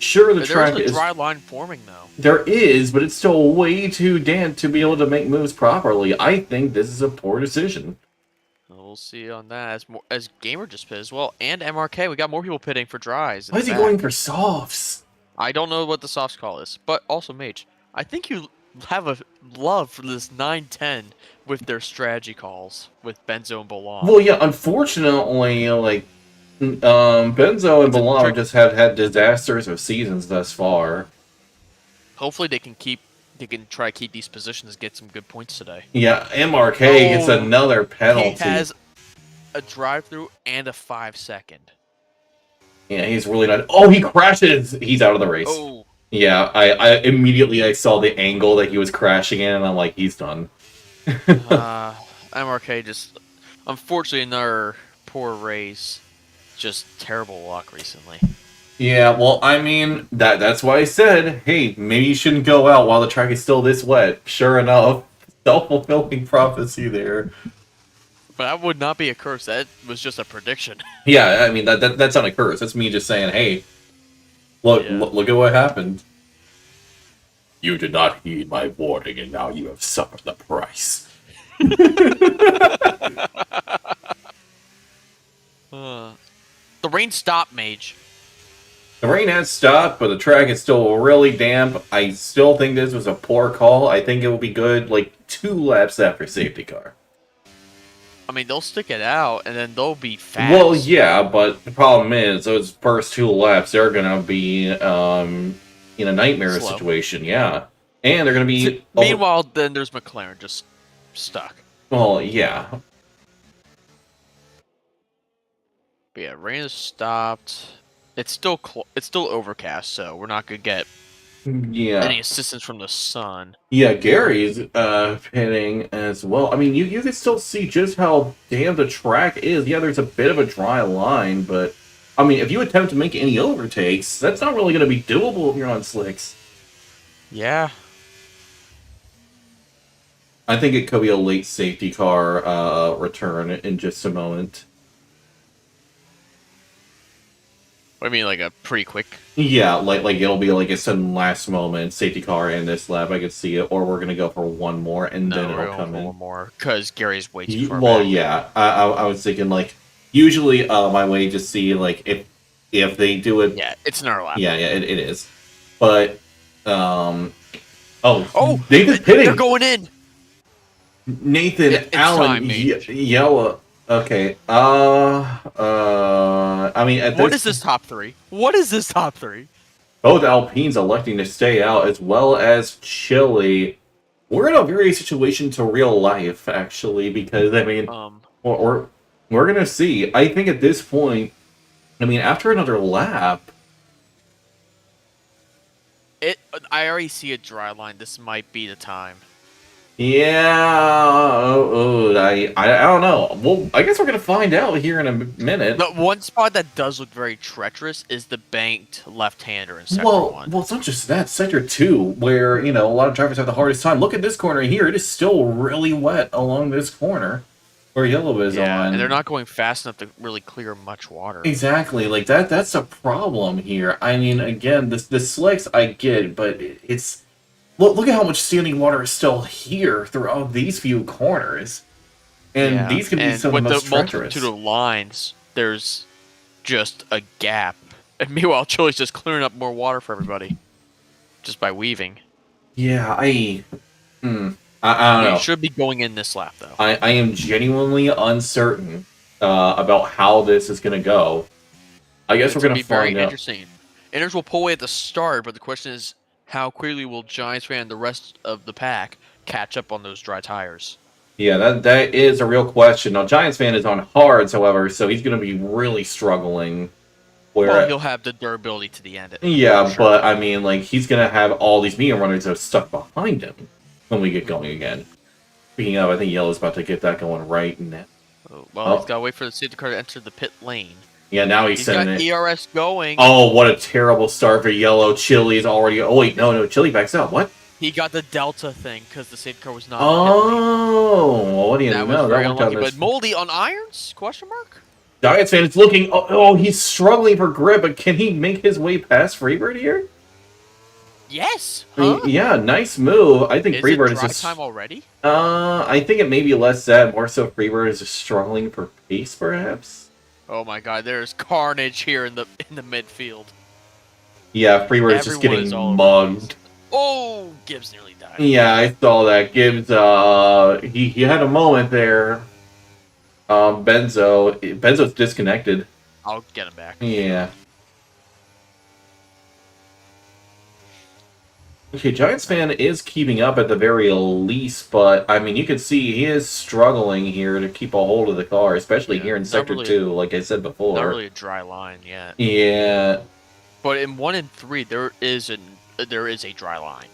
Sure, the track is... There's a dry line forming, though. There is, but it's still way too damp to be able to make moves properly. I think this is a poor decision. We'll see on that. As Gamer just pit as well, and MRK. We got more people pitting for dries. Why is he going for softs? I don't know what the softs call is, but also Mage. I think you have a love for this 9-10 with their strategy calls with Benzo and Balam. Well, yeah, unfortunately, like, Benzo and Balam just have had disasters of seasons thus far. Hopefully they can try to keep these positions, get some good points today. Yeah, MRK gets another penalty. He has a drive-through and a 5-second. Yeah, he's really not... Oh, he crashes! He's out of the race. Oh. Yeah, I immediately saw the angle that he was crashing in, and I'm like, he's done. MRK just... Unfortunately, another poor race. Just terrible luck recently. Yeah, well, I mean, that's why I said, hey, maybe you shouldn't go out while the track is still this wet. Sure enough, self-fulfilling prophecy there. But that would not be a curse. That was just a prediction. Yeah, I mean, that's not a curse. That's me just saying, hey, look at what happened. You did not heed my warning, and now you have suffered the price. The rain stopped, Mage. The rain has stopped, but the track is still really damp. I still think this was a poor call. I think it will be good, like, 2 laps after safety car. I mean, they'll stick it out, and then they'll be fast. Well, yeah, but the problem is, those first 2 laps, they're going to be in a nightmare Slow. situation, yeah. And they're going to be... Meanwhile, then there's McLaren just stuck. Well, yeah. But yeah, rain has stopped. It's still overcast, so we're not gonna get any assistance from the sun. Yeah, Gary's hitting as well. I mean, you can still see just how damn the track is. Yeah, there's a bit of a dry line, but I mean, if you attempt to make any overtakes, that's not really going to be doable if you're on slicks. Yeah. I think it could be a late safety car return in just a moment. What do you mean, like a pretty quick? Yeah, like it'll be like a sudden last moment safety car in this lap. I could see it, or we're gonna go for one more and then it'll come in. One more because Gary's way too far Well, back. yeah, I was thinking like usually my way to see like if they do it. Yeah, it's another lap. Yeah, it is, but oh, Nathan's hitting. They're going in. Nathan Allen Yellow. Okay. I mean, what is this top 3? What is this top 3? Both Alpines electing to stay out, as well as Chile. We're in a very situation to real life, actually, because I mean, we're gonna see. I think at this point, I mean, after another lap, I already see a dry line. This might be the time. Yeah, I don't know. Well, I guess we're gonna find out here in a minute. The one spot that does look very treacherous is the banked left-hander in Sector 1. Well, it's not just that. Sector 2, where, you know, a lot of drivers have the hardest time. Look at this corner here. It is still really wet along this corner where yellow is on. And they're not going fast enough to really clear much water. Exactly. Like, that's a problem here. I mean, again, the slicks I get, but it's... Look at how much standing water is still here throughout these few corners. And these can be some of the most treacherous. With the multitude of lines, there's just a gap. And meanwhile, Chile's just clearing up more water for everybody. Just by weaving. Yeah, I don't know. It should be going in this lap, though. I am genuinely uncertain about how this is going to go. I guess we're going to find out. Very interesting. Inners will pull away at the start, but the question is, how quickly will Giants fan and the rest of the pack catch up on those dry tires? Yeah, that is a real question. Now, Giants fan is on hards, however, so he's going to be really struggling. Well, he'll have the durability to the end. Yeah, sure. But, I mean, like, he's going to have all these medium runners that are stuck behind him when we get going again. Speaking of, I think Yellow's about to get that going right now. Well, he's got to wait for the safety car to enter the pit lane. Yeah, now he's sending it. He's got ERS going. Oh, what a terrible start for Yellow. Chili's already... Oh, wait, no, Chili backs out. What? He got the Delta thing because the safety car was not. Oh, well, what do you know? That was very unlucky. But Moldy on irons? Question mark? Giants fan, it's looking... Oh, he's struggling for grip, but can he make his way past Freebird here? Yes. Huh? Yeah, nice move. I think Freebird is just... time already? I think it may be less that. More so Freebird is just struggling for pace, perhaps. Oh my God! There's carnage here in the midfield. Yeah, Freebird is just getting mugged. Oh, Gibbs nearly died. Yeah, I saw that. Gibbs, he had a moment there. Benzo's disconnected. I'll get him back. Yeah. Okay, Giants fan is keeping up at the very least, but, I mean, you can see he is struggling here to keep a hold of the car, especially here in Sector 2, like I said before. Not really a dry line yet. Yeah. But in 1 and 3, there is a dry line.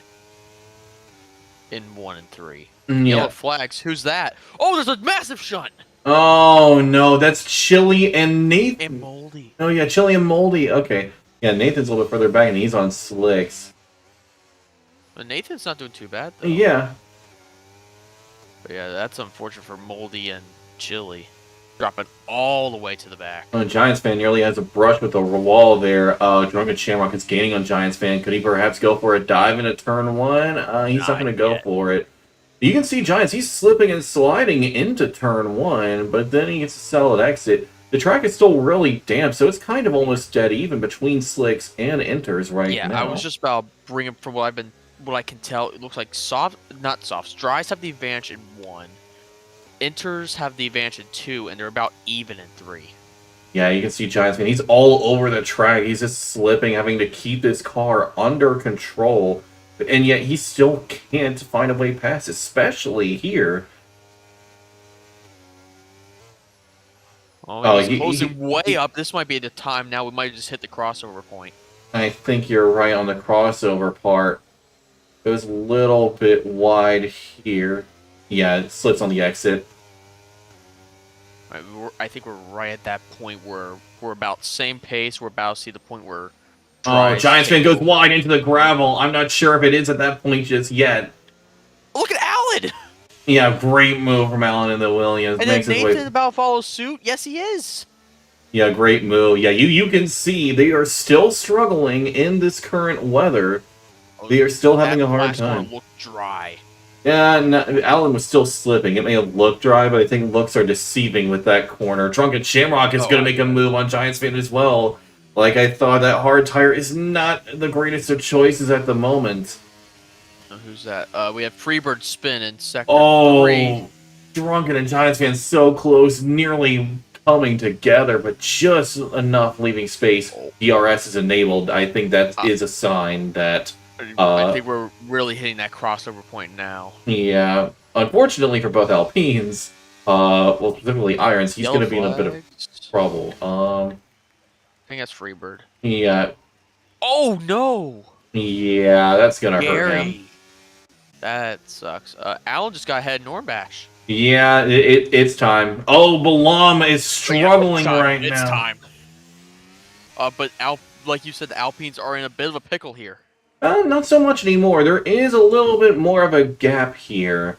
In 1 and 3. Yeah. Yellow flags. Who's that? Oh, there's a massive shunt! Oh, no, that's Chili and Nathan. And Moldy. Oh, yeah, Chili and Moldy. Okay. Yeah, Nathan's a little bit further back, and he's on slicks. But Nathan's not doing too bad, though. Yeah. But yeah, that's unfortunate for Moldy and Chili. Dropping all the way to the back. Oh, Giants fan nearly has a brush with the wall there. Drunken Shamrock is gaining on Giants fan. Could he perhaps go for a dive into turn 1? He's not going to go for it. You can see Giants, he's slipping and sliding into turn 1, but then he gets a solid exit. the track is still really damp, so it's kind of almost dead even between slicks and inters right Yeah, I now. was just about to bring up from what I can tell. It looks like not softs. Dries have the advantage in 1. Inters have the advantage in 2, and they're about even in 3. Yeah, you can see Giants man. He's all over the track. He's just slipping, having to keep his car under control, and yet he still can't find a way past, especially here. Oh, Oh, he's closing way up. This might be the time now. We might just hit the crossover point. I think you're right on the crossover part. It was a little bit wide here. Yeah, it slips on the exit. I think we're right at that point where we're about same pace. We're about to see the point where Oh, Giants fan goes over. wide into the gravel. I'm not sure if it is at that point just yet. Look at Allen! Yeah, great move from Allen in the Williams. And Makes then his Nathan way. about follows suit. Yes, he is. Yeah, great move. Yeah, you can see they are still struggling in this current weather. They are still having a hard time. Looked dry. Yeah, no, Allen was still slipping. It may have looked dry, but I think looks are deceiving with that corner. Drunken Shamrock is going to make a move on Giants fan as well. Like I thought, that hard tire is not the greatest of choices at the moment. Who's that? We have Freebird spin in sector 3. Oh, Drunken and Giants fan so close, nearly coming together, but just enough leaving space. DRS is enabled. I think that is a sign that... I think we're really hitting that crossover point now. Yeah. Unfortunately for both Alpines, well, specifically Irons, he's going to be in a bit of trouble. I think that's Freebird. Yeah. Oh, no! Yeah, that's going to hurt him. That sucks. Allen just got ahead Normbash. Yeah, it's time. Oh, Balam is struggling right now. It's time. But like you said, the Alpines are in a bit of a pickle here. Not so much anymore. There is a little bit more of a gap here.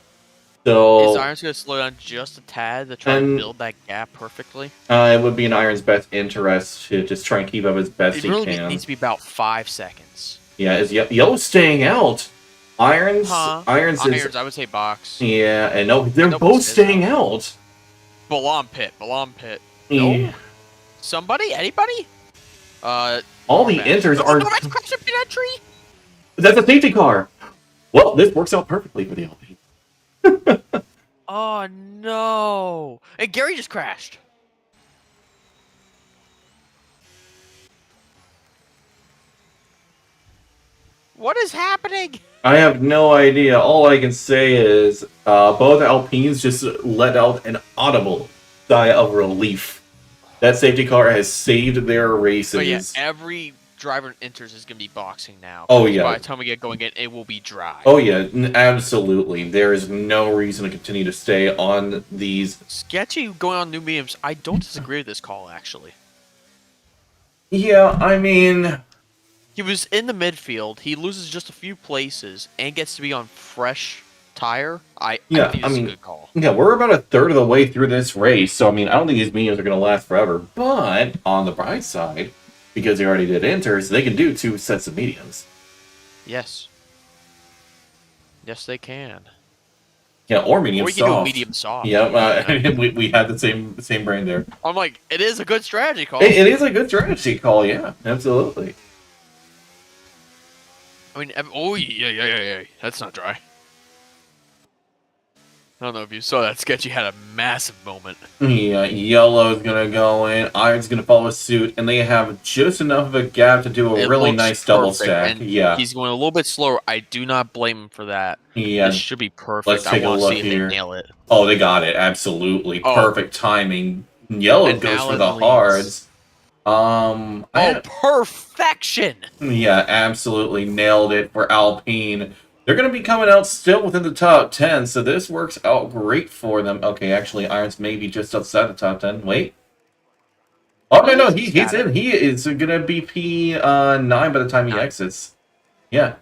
So is Irons going to slow down just a tad to try and build that gap perfectly? It would be in Irons' best interest to just try and keep up as best he can. It needs to be about 5 seconds. Yeah, is Yellow staying out? Irons, Irons, I would say box. Yeah, and no, they're both staying out. Balam pit. Yeah. No? Somebody? Anybody? All the inters are... Norbach crashed into that tree? That's a safety car! Well, this works out perfectly for the LP. Oh, no. And Gary just crashed. What is happening? I have no idea. All I can say is both Alpines just let out an audible sigh of relief. That safety car has saved their races. Oh, yeah, every driver enters is going to be boxing now. Oh, yeah. By the time we get going in, it will be dry. Oh, yeah, absolutely. There is no reason to continue to stay on these. Sketchy going on new mediums. I don't disagree with this call, actually. Yeah, I mean... He was in the midfield. He loses just a few places and gets to be on fresh tire. I think it's a good call. Yeah, we're about a third of the way through this race, so I mean, I don't think these mediums are going to last forever. But on the bright side, because they already did inters, they can do 2 sets of mediums. Yes. Yes, they can. Yeah, or medium soft. Or we can do medium soft. Yeah, we had the same brain there. I'm like, it is a good strategy call. It is a good strategy call, yeah, absolutely. I mean, oh, yeah. That's not dry. I don't know if you saw that. Sketchy had a massive moment. Yeah, Yellow's going to go in, Iron's going to follow suit, and they have just enough of a gap to do a really nice double stack. Yeah. He's going a little bit slower. I do not blame him for that. Yeah. This should be perfect. Let's take a look see if here. they nail it. Oh, they got it. Absolutely. Perfect timing. Yellow and goes Allen for the leads. hards. Perfection! Yeah, absolutely nailed it for Alpine. They're going to be coming out still within the top 10, so this works out great for them. Okay, actually, Irons may be just outside the top 10. Wait. Oh, no, he's in. He is going to be P9 by the time he exits. Yeah.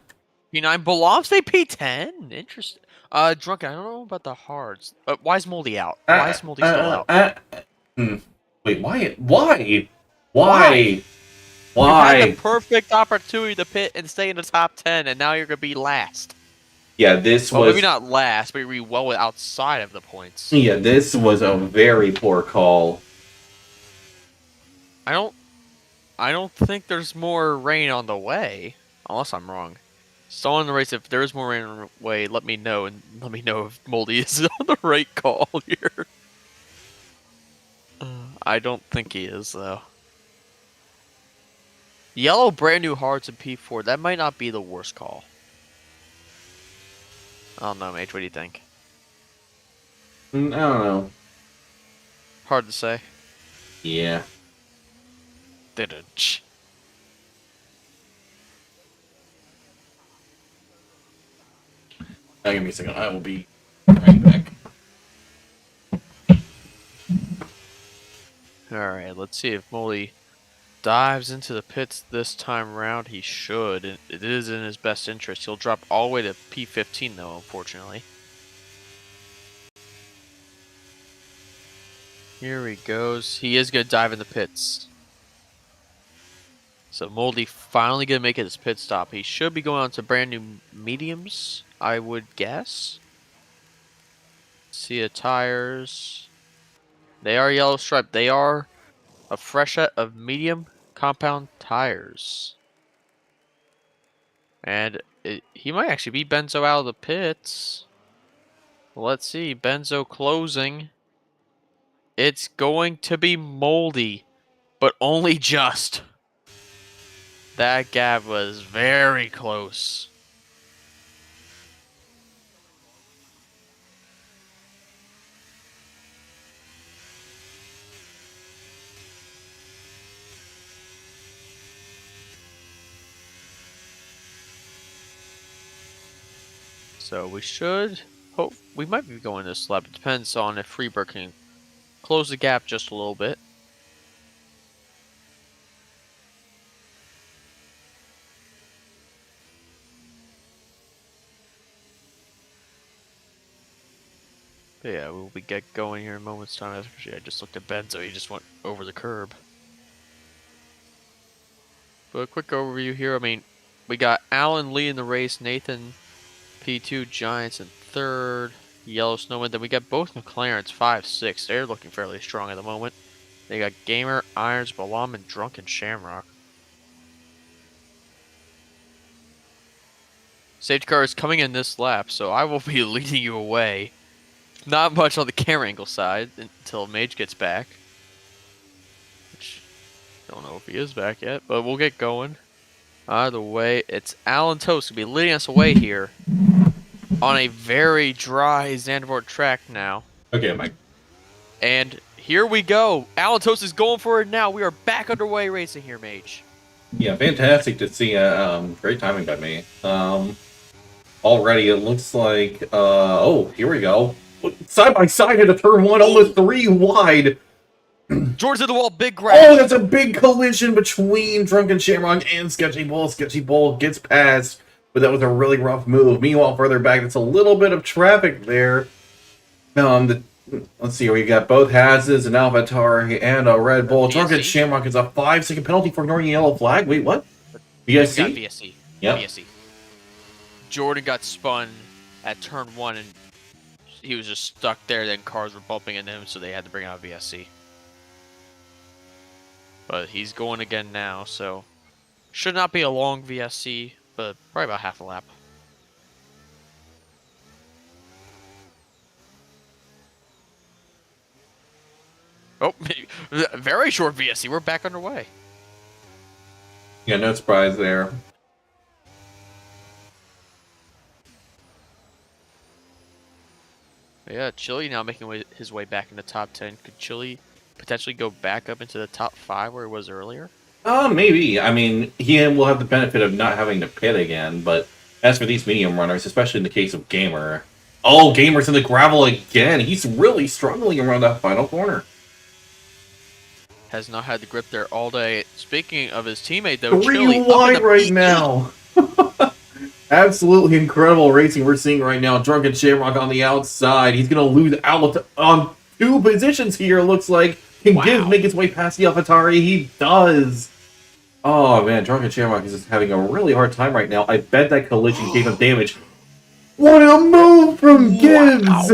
P9 belongs to P10? Interesting. Drunken, I don't know about the hards. Why is Moldy out? Why is Moldy still out? Wait, why? You had the perfect opportunity to pit and stay in the top 10, and now you're going to be last. Yeah, this was... maybe not last, but you're well outside of the points. Yeah, this was a very poor call. I don't think there's more rain on the way, unless I'm wrong. Someone in the race, if there is more rain on the way, let me know, and let me know if Moldy is on the right call here. I don't think he is, though. Yellow brand new hearts in P4, that might not be the worst call. I don't know, Mage, what do you think? I don't know. Hard to say. Yeah. Didn't. Give me a second. I will be right back. Alright, let's see if Moldy dives into the pits this time around. He should. It is in his best interest. He'll drop all the way to P15, though, unfortunately. Here he goes. He is going to dive in the pits. So Moldy finally going to make it his pit stop. He should be going on to brand new mediums, I would guess. See the tires. They are yellow striped. They are a fresh set of medium compound tires. And he might actually be Benzo out of the pits. Let's see. Benzo closing. It's going to be Moldy, but only just. That gap was very close. So we should hope we might be going this lap. It depends on if Freebird can close the gap just a little bit. But yeah, we'll be get going here in a moment's time. Especially I just looked at Benzo, he just went over the curb. But a quick overview here. I mean, we got Alan leading the race, Nathan P2, Giants in third, Yellow Snowman. Then we got both McLarens 5, 6. They're looking fairly strong at the moment. They got Gamer, Irons, Balam, and Drunken Shamrock. Safety car is coming in this lap, so I will be leading you away. Not much on the camera angle side until Mage gets back. Which, don't know if he is back yet, but we'll get going. Either way, it's Alan Toast to be leading us away here on a very dry Zandvoort track now. Okay, Mike. And here we go. Alan Toast is going for it now. We are back underway racing here, Mage. Yeah, fantastic to see. Great timing by me. Already it looks like. Oh, here we go. Side by side into turn one, almost 3 wide. George to the wall, big grab. Oh, that's a big collision between Drunken Shamrock and Sketchy Bull. Sketchy Bull gets past, but that was a really rough move. Meanwhile, further back, that's a little bit of traffic there. Let's see, we got both Hazes, an Alvatari, and a Red Bull. Drunken Shamrock is a 5-second penalty for ignoring the yellow flag. Wait, what? VSC? Got VSC. Yep. VSC. Jordan got spun at turn 1, and he was just stuck there. Then cars were bumping into him, so they had to bring out VSC. But he's going again now, so should not be a long VSC, but probably about half a lap. Oh, very short VSC. We're back underway. Yeah, no surprise there. Yeah, Chili now making his way back in the top 10. Could Chili potentially go back up into the top 5 where he was earlier? Maybe. I mean, he will have the benefit of not having to pit again, but as for these medium runners, especially in the case of Gamer... Oh, Gamer's in the gravel again! He's really struggling around that final corner. Has not had the grip there all day. Speaking of his teammate, though, 3 Chili wide right P8. now! Absolutely incredible racing we're seeing right now. Drunken Shamrock on the outside. He's going to lose outlook on 2 positions here, looks like. Can make his way past the AlphaTauri. He does. Oh, man. Drunken Shamrock is just having a really hard time right now. I bet that collision gave him damage. What a move from Gibbs!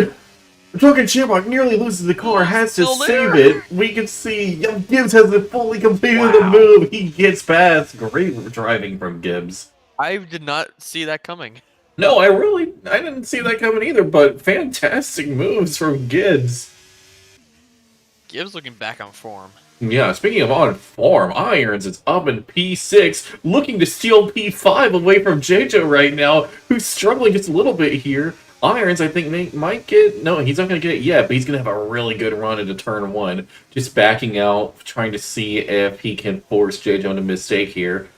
Drunken Shamrock nearly loses the car, has to Still save there? it. We can see Young Gibbs hasn't fully completed the Wow. move. He gets past. Great driving from Gibbs. I did not see that coming. No, I didn't see that coming either, but fantastic moves from Gibbs. Gibbs looking back on form. Yeah, speaking of on form, Irons is up in P6, looking to steal P5 away from JoJo right now, who's struggling just a little bit here. Irons, I think, might get... No, he's not going to get it yet, but he's going to have a really good run into turn 1. Just backing out, trying to see if he can force JoJo into mistake here.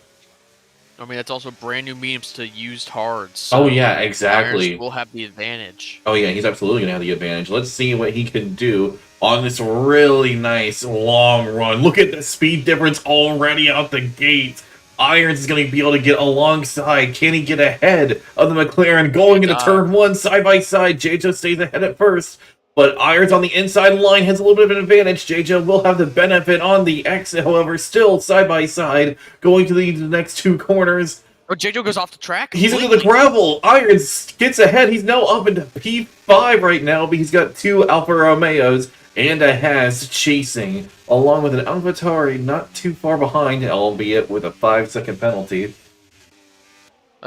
I mean, that's also brand new mediums to used hards. So Oh, yeah, exactly. Irons will have the advantage. Oh, yeah, he's absolutely going to have the advantage. Let's see what he can do on this really nice long run. Look at the speed difference already out the gate. Irons is going to be able to get alongside. Can he get ahead of the McLaren going into turn 1 side by side? JoJo stays ahead at first, but Irons on the inside line has a little bit of an advantage. JoJo will have the benefit on the exit, however, still side by side going to the next 2 corners. Oh, JoJo goes off the track. He's into the gravel. Irons gets ahead. He's now up into P5 right now, but he's got 2 Alfa Romeos and a Haas chasing, along with an AlphaTauri not too far behind, albeit with a 5-second penalty.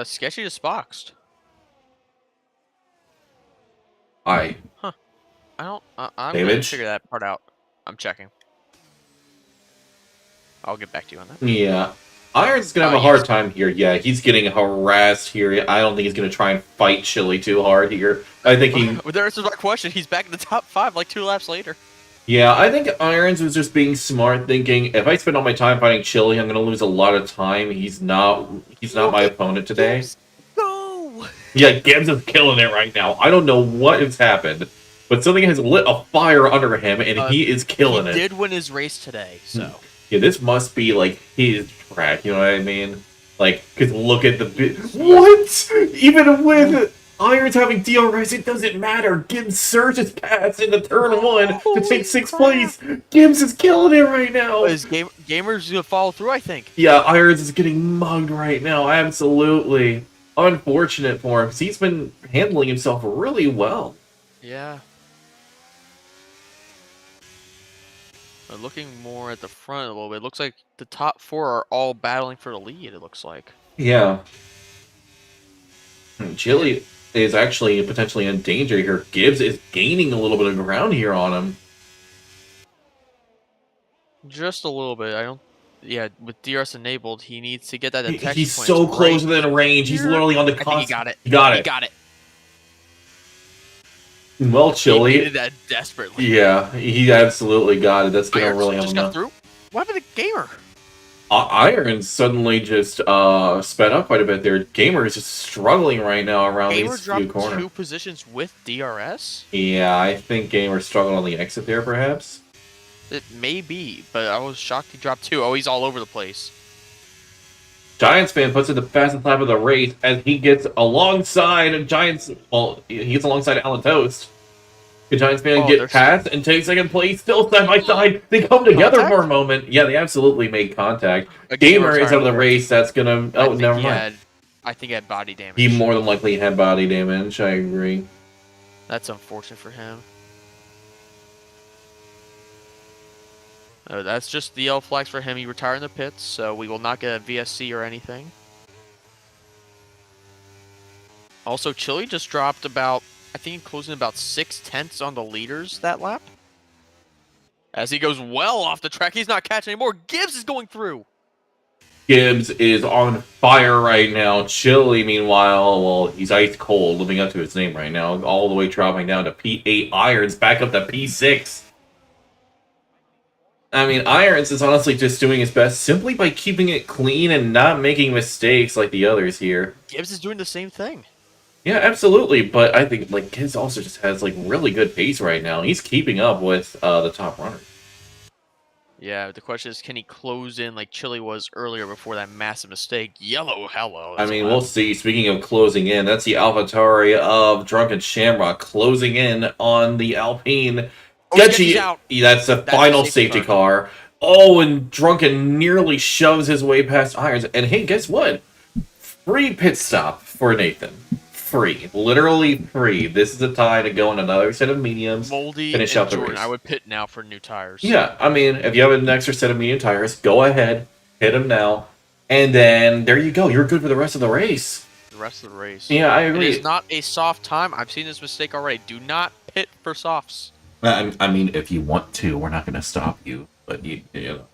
Sketchy just boxed. I I'm gonna Damage? figure that part out. I'm checking. I'll get back to you on that. Yeah. Irons is going to have a hard time here. Yeah, he's getting harassed here. I don't think he's going to try and fight Chili too hard here. I think he... But there's my question. He's back in the top 5 like 2 laps later. Yeah, I think Irons was just being smart, thinking, if I spend all my time fighting Chili, I'm going to lose a lot of time. He's not my opponent today. No! Yeah, Gibbs is killing it right now. I don't know what has happened, but something has lit a fire under him, and he is killing it. He did win his race today, so... Yeah, this must be, like, his track, you know what I mean? Like, because look at the... What? Even with Irons having DRS, it doesn't matter. Gibbs surges past into turn 1 to take 6th place. Gibbs is killing it right now. His Gamer's gonna follow through, I think. Yeah, Irons is getting mugged right now. Absolutely. Unfortunate for him, because he's been handling himself really well. Yeah. Looking more at the front a little bit, it looks like the top 4 are all battling for the lead, it looks like. Yeah. Chili is actually potentially in danger here. Gibbs is gaining a little bit of ground here on him. Just a little bit. I don't... Yeah, with DRS enabled, he needs to get that detection He's point. so close within range. He's literally on the cusp. I think he got it. He got it. He got it. Well, Chili. He needed that desperately. Yeah, he absolutely got it. That's going to really help him got out. through? What happened to Gamer? Irons suddenly just sped up quite a bit there. Gamer is just struggling right now around Gamer these few dropped corners. 2 positions with DRS? Yeah, I think Gamer struggled on the exit there, perhaps. It may be, but I was shocked he dropped 2. Oh, he's all over the place. Giants fan puts in the fastest lap of the race as he gets alongside Giants. Well, he gets alongside Alan Toast. The Giants fan get past and take 2nd place, still side by side. They come together for a moment. Yeah, they absolutely made contact. Gamer is out of the race. That's gonna. Oh, never mind. I think he had body damage. He more than likely had body damage. I agree. That's unfortunate for him. Oh, that's just the yellow flags for him. He retired in the pits, so we will not get a VSC or anything. Also, Chili just dropped about, I think, closing about 6/10 on the leaders that lap. As he goes well off the track, he's not catching anymore. Gibbs is going through. Gibbs is on fire right now. Chili, meanwhile, well, he's ice cold, living up to his name right now. All the way dropping down to P8. Irons back up to P6. I mean, Irons is honestly just doing his best simply by keeping it clean and not making mistakes like the others here. Gibbs is doing the same thing. Yeah, absolutely. But I think like Gibbs also just has like really good pace right now. He's keeping up with the top runner. Yeah, the question is, can he close in like Chili was earlier before that massive mistake? Yellow, hello. I mean, we'll see. Speaking of closing in, that's the AlphaTauri of Drunken Shamrock closing in on the Alpine. Sketchy, that's the final safety car. Oh, and Drunken nearly shoves his way past Irons. And hey, guess what? Free pit stop for Nathan. free. Literally free. This is the time to go on another set of mediums. Moldy finish and out the Jordan, race. I would pit now for new tires. Yeah, I mean, if you have an extra set of medium tires, go ahead, hit them now, and then there you go. You're good for the rest of the race. The rest of the race. Yeah, I agree. It is not a soft time. I've seen this mistake already. Do not pit for softs. I mean, if you want to, we're not going to stop you, but you know.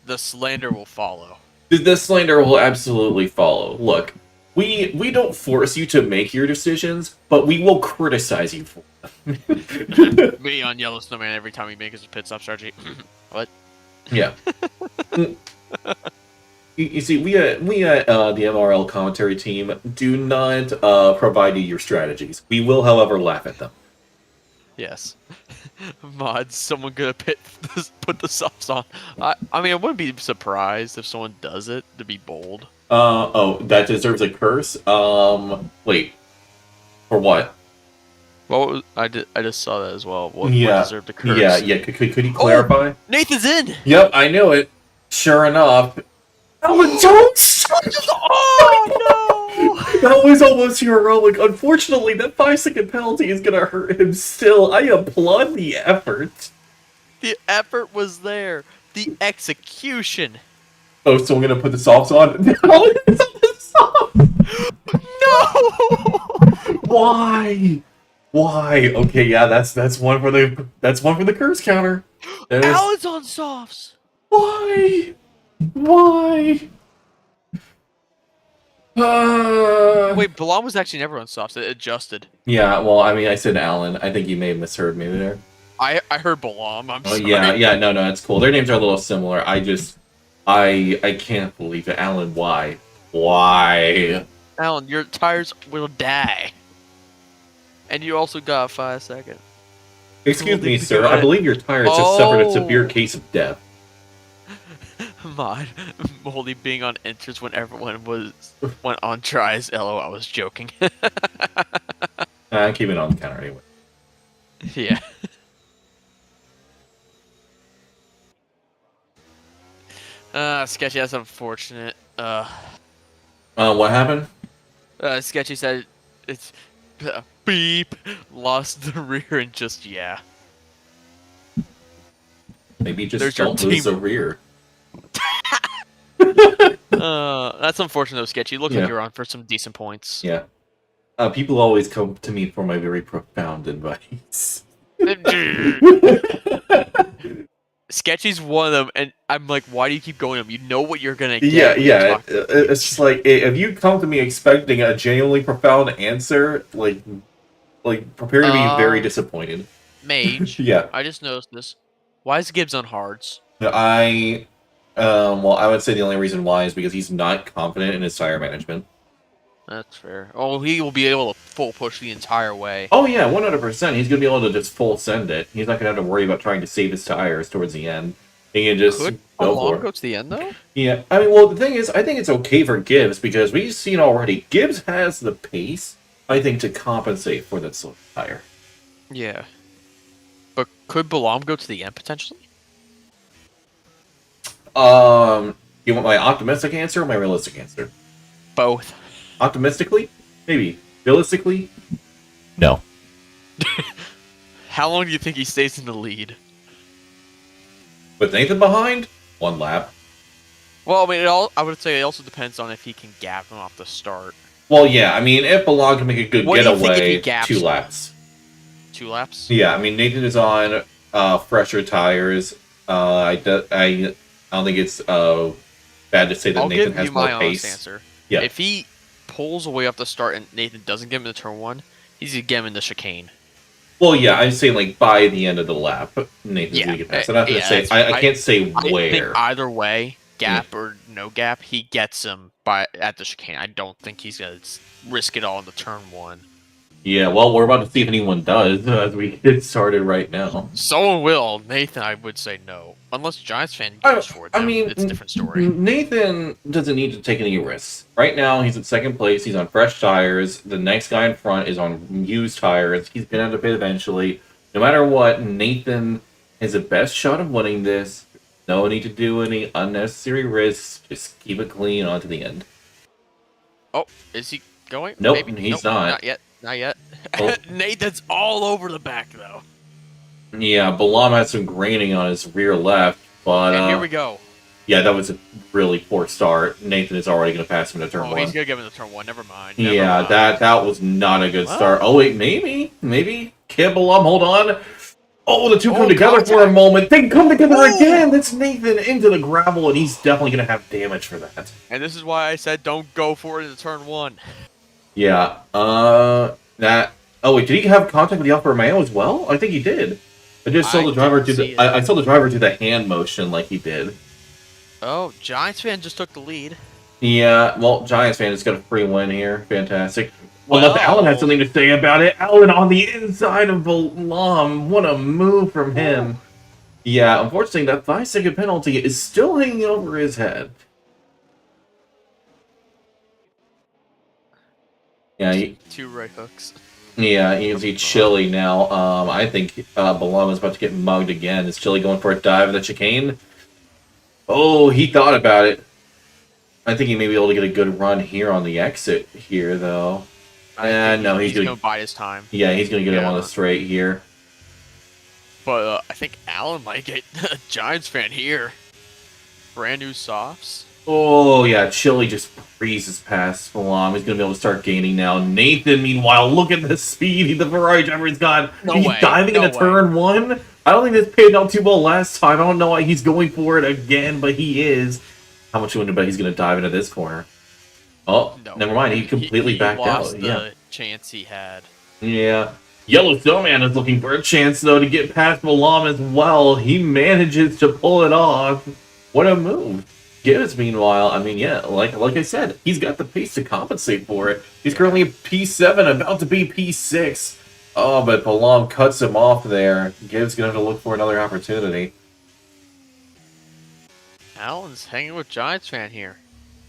The slander will follow. The slander will absolutely follow. Look, we don't force you to make your decisions, but we will criticize you for them. Me on Yellow Snowman every time he makes a pit stop strategy. What? Yeah. You see, we at the MRL commentary team do not provide you your strategies. We will, however, laugh at them. Yes. Mods, someone gonna put the softs on. I mean, I wouldn't be surprised if someone does it to be bold. Oh, that deserves a curse? Wait. For what? Well, I just saw that as well. What deserved a curse? Yeah. Could you clarify? Oh, Nathan's in! Yep, I knew it. Sure enough. Alan Jones! Oh, no! That was almost heroic. Unfortunately, that 5-second penalty is gonna hurt him still. I applaud the effort. The effort was there. The execution. Oh, so I'm gonna put the softs on? No, it's on the soft! No! Why? Why? Okay, yeah, that's one for the curse counter. Alan's on softs. Why? Why? Wait, Balam was actually never on softs. It adjusted. Yeah, well, I mean, I said Alan. I think you may have misheard me there. I heard Balam. I'm sorry. Yeah, no, it's cool. Their names are a little similar. I can't believe it. Alan, why? Why? Alan, your tires will die. And you also got 5 seconds. Excuse me, sir. I believe your tires just suffered a severe case of death. Mod, Moldy being on enters when everyone went on tries. LO, I was joking. I'm keeping it on the counter anyway. Yeah. Sketchy, that's unfortunate. What happened? Sketchy said it's beep, lost the rear and just, yeah. Maybe just There's don't your lose team. the rear. That's unfortunate though, Sketchy. Looks Yeah. like you're on for some decent points. Yeah. People always come to me for my very profound advice. Sketchy's one of them, and I'm like, why do you keep going to him? You know what you're gonna get. Yeah. It's just like, if you come to me expecting a genuinely profound answer, like prepare to be very disappointed. Mage. Yeah. I just noticed this. Why is Gibbs on hards? Well, I would say the only reason why is because he's not confident in his tire management. That's fair. Oh, he will be able to full push the entire way. Oh yeah, 100%. He's gonna be able to just full send it. He's not gonna have to worry about trying to save his tires towards the end. He can just Could go for it. go to the end though? Yeah, I mean, well, the thing is, I think it's okay for Gibbs because we've seen already Gibbs has the pace, I think, to compensate for that slow tire. Yeah. But could Balam go to the end potentially? You want my optimistic answer or my realistic answer? Both. Optimistically, maybe. Realistically, no. How long do you think he stays in the lead? With Nathan behind, 1 lap. Well, I mean, I would say it also depends on if he can gap him off the start. Well, yeah, I mean, if Balon can make a good What do you think if he getaway, gaps 2 him? laps. 2 laps? Yeah, I mean, Nathan is on fresher tires. I don't think it's bad to say that I'll Nathan give has you more my honest pace. answer. Yeah. If he pulls away off the start and Nathan doesn't get him in the turn 1, he's going to get him in the chicane. Well, yeah, I'm saying like by the end of the lap, Nathan's Yeah, gonna get past. I'm not gonna say. I can't say I where. think either way, gap or no gap, he gets him at the chicane. I don't think he's going to risk it all in the turn 1. Yeah, well, we're about to see if anyone does as we get started right now. Someone will. Nathan, I would say no. Unless Giants fan I- goes for it. I then mean, it's a different story. Nathan doesn't need to take any risks. Right now, he's in second place. He's on fresh tires. The next guy in front is on used tires. He's going to have to pit eventually. No matter what, Nathan has the best shot of winning this. No need to do any unnecessary risks. Just keep it clean on to the end. Oh, is he? Going? Nope, Maybe. he's Nope. not. Not yet. Not yet. Oh, Nathan's all over the back though. yeah, Balam has some graining on his rear left, but And here we go. yeah, that was a really poor start. Nathan is already going to pass him to turn Oh, he's one. gonna give him the turn one. Never mind. Never Yeah, mind. that was not a good start. Well, Oh wait, maybe Kid Balam, hold on. Oh, the two come oh, together for a contact. moment. They come together Oh! again. That's Nathan into the gravel, and he's definitely going to have damage for that. And this is why I said don't go for it in turn one. Yeah. That. Oh wait, did he have contact with the Alfa Romeo as well? I think he did. I just saw I the driver didn't do see the. it. I saw the driver do the hand motion like he did. Oh, Giants fan just took the lead. Yeah. Well, Giants fan just got a free win here. Fantastic. Unless Allen had Well, something to say about it. Allen on the inside of Balam. What a move from him. Yeah. Unfortunately, that 5-second penalty is still hanging over his head. Yeah. two right hooks. Yeah, you can see Chili now. I think Balon is about to get mugged again. Is Chili going for a dive at the chicane? Oh, he thought about it. I think he may be able to get a good run here on the exit here, though. And no, he's gonna bide his time. Yeah, he's gonna get him on the straight here. But I think Allen might get a Giants fan here. Brand new softs. Oh yeah, Chili just breezes past Balam. He's gonna be able to start gaining now. Nathan, meanwhile, look at the speed the Ferrari driver's got. He's diving into turn one. I don't think this paid out too well last time. I don't know why he's going for it again, but he is. How much you want to bet he's gonna dive into this corner? Oh, No, never mind. He completely backed lost out. the Yeah, chance he had. yeah. Yellow Snowman is looking for a chance though to get past Balam as well. He manages to pull it off. What a move! Gibbs, meanwhile, I mean, yeah, like I said, he's got the pace to compensate for it. He's currently at P7, about to be P6. Oh, but Balam cuts him off there. Gibbs gonna have to look for another opportunity. Allen's hanging with Giants fan here.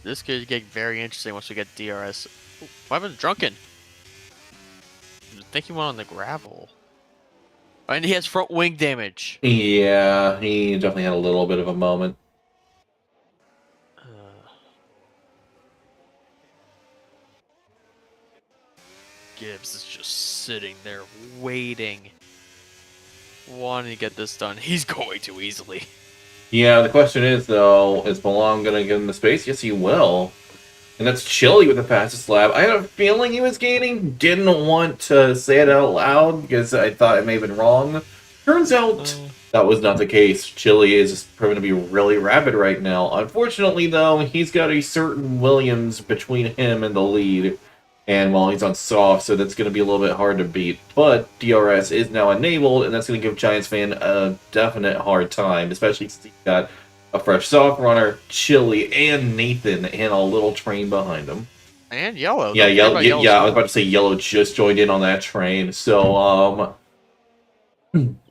This could get very interesting once we get DRS. Ooh, what happened to Drunken? I think he went on the gravel. And he has front wing damage. Yeah, he definitely had a little bit of a moment. Gibbs is just sitting there waiting, wanting to get this done. He's going to easily. Yeah, the question is, though, is Balam going to give him the space? Yes, he will. And that's Chili with the fastest lap. I had a feeling he was gaining. Didn't want to say it out loud because I thought it may have been wrong. Turns out that was not the case. Chili is proven to be really rapid right now. Unfortunately, though, he's got a certain Williams between him and the lead. And while he's on soft, so that's going to be a little bit hard to beat. But DRS is now enabled, and that's going to give Giants fan a definite hard time, especially since he's got a fresh soft runner, Chili, and Nathan, and a little train behind him. And Yellow. Yeah, Yellow. Yeah, I was about to say Yellow just joined in on that train. So,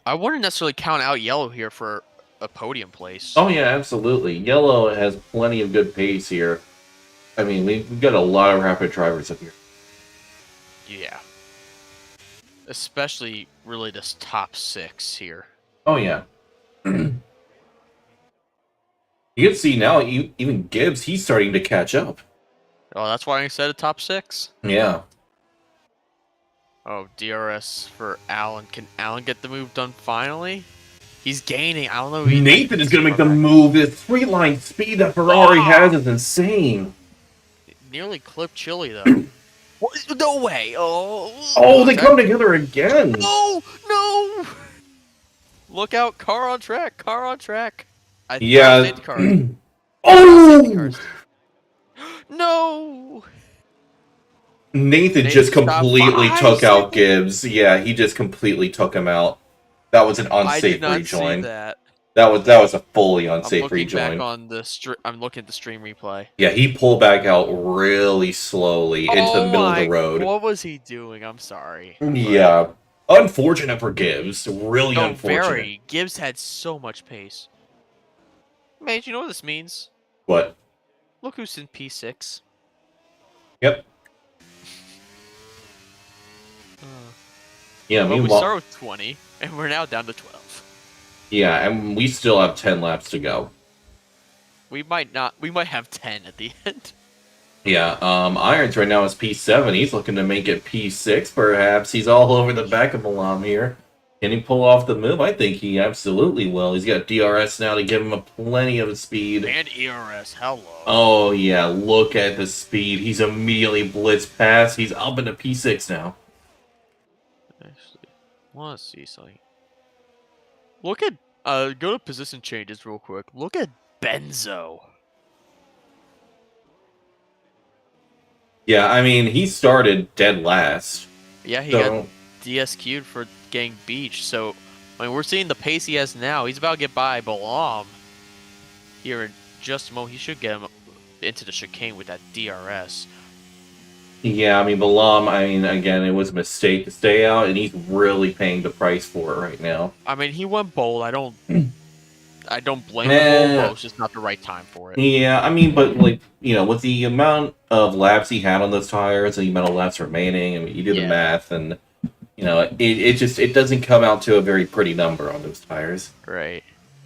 I wouldn't necessarily count out Yellow here for a podium place. Oh yeah, absolutely. Yellow has plenty of good pace here. I mean, we've got a lot of rapid drivers up here. Yeah. Especially really this top 6 here. Oh yeah. You can see now, even Gibbs, he's starting to catch up. Oh, that's why I said a top 6? Yeah. Oh, DRS for Allen. Can Allen get the move done finally? He's gaining. I don't know. Nathan is going to make the move. This three-line speed that Ferrari has is insane. Nearly clipped Chili, though. No way. Oh, they come together again. No. Look out. Car on track. Car on track. Yeah. Oh! No! Nathan just completely took out Gibbs. Yeah, he just completely took him out. That was an unsafe rejoin. That was a fully unsafe rejoin. I'm looking at the stream replay. Yeah, he pulled back out really slowly into the middle of the road. What was he doing? I'm sorry. Yeah. Unfortunate for Gibbs. Really unfortunate. Very. Gibbs had so much pace. Mate, you know what this means? What? Look who's in P6. Yep. Yeah, well, we started with 20, and we're now down to 12. Yeah, and we still have 10 laps to go. We might not. We might have 10 at the end. Yeah, Irons right now is P7. He's looking to make it P6, perhaps. He's all over the back of Malam here. Can he pull off the move? I think he absolutely will. He's got DRS now to give him a plenty of speed. And ERS, hello. Oh, yeah, look at the speed. He's immediately blitzed past. He's up into P6 now. Actually, want to see something. Look at, go to position changes real quick. Look at Benzo. Yeah, I mean, he started dead last. Yeah, he So, got DSQ'd for getting beached. So, I mean, we're seeing the pace he has now. He's about to get by Balam here in just a moment. He should get him into the chicane with that DRS. yeah, I mean, Balam, I mean, again, it was a mistake to stay out, and he's really paying the price for it right now. I mean, he went bold. I don't blame him. Bold, it's just not the right time for it. Yeah, I mean, but like, you know, with the amount of laps he had on those tires and the amount of laps remaining, I mean, you do the math, and you know, it doesn't come out to a very pretty number on those tires. Right.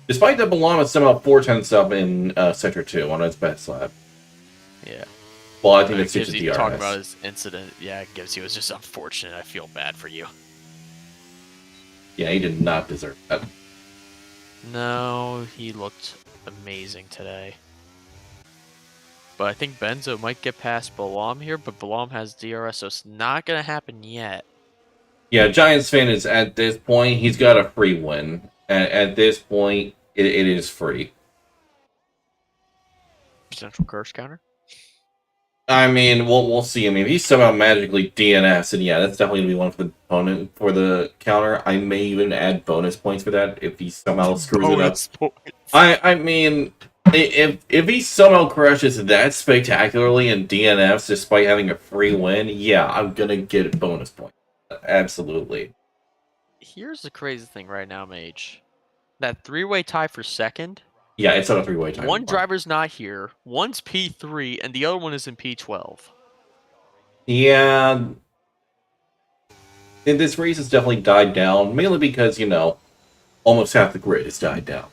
Despite that, Balam is somehow 4/10 up in Sector 2 on his best lap. Yeah. Well, I think that's just a DRS. Talking about his incident, yeah, Gibbsy was just unfortunate. I feel bad for you. Yeah, he did not deserve that. No, he looked amazing today. But I think Benzo might get past Balam here, but Balam has DRS, so it's not going to happen yet. Yeah, Giants fan is at this point, he's got a free win. At this point, it is free. Potential curse counter? I mean, we'll see. I mean, if he's somehow magically DNS, and yeah, that's definitely gonna be one for the opponent for the counter. I may even add bonus points for that if he somehow screws it up. Points. I mean, if he somehow crushes that spectacularly in DNFs despite having a free win, yeah, I'm gonna get bonus points. Absolutely. Here's the crazy thing right now, Mage. That three-way tie for second. Yeah, it's not a three-way tie. One driver's not here. One's P3, and the other one is in P12. Yeah. And this race has definitely died down, mainly because, you know, almost half the grid has died down.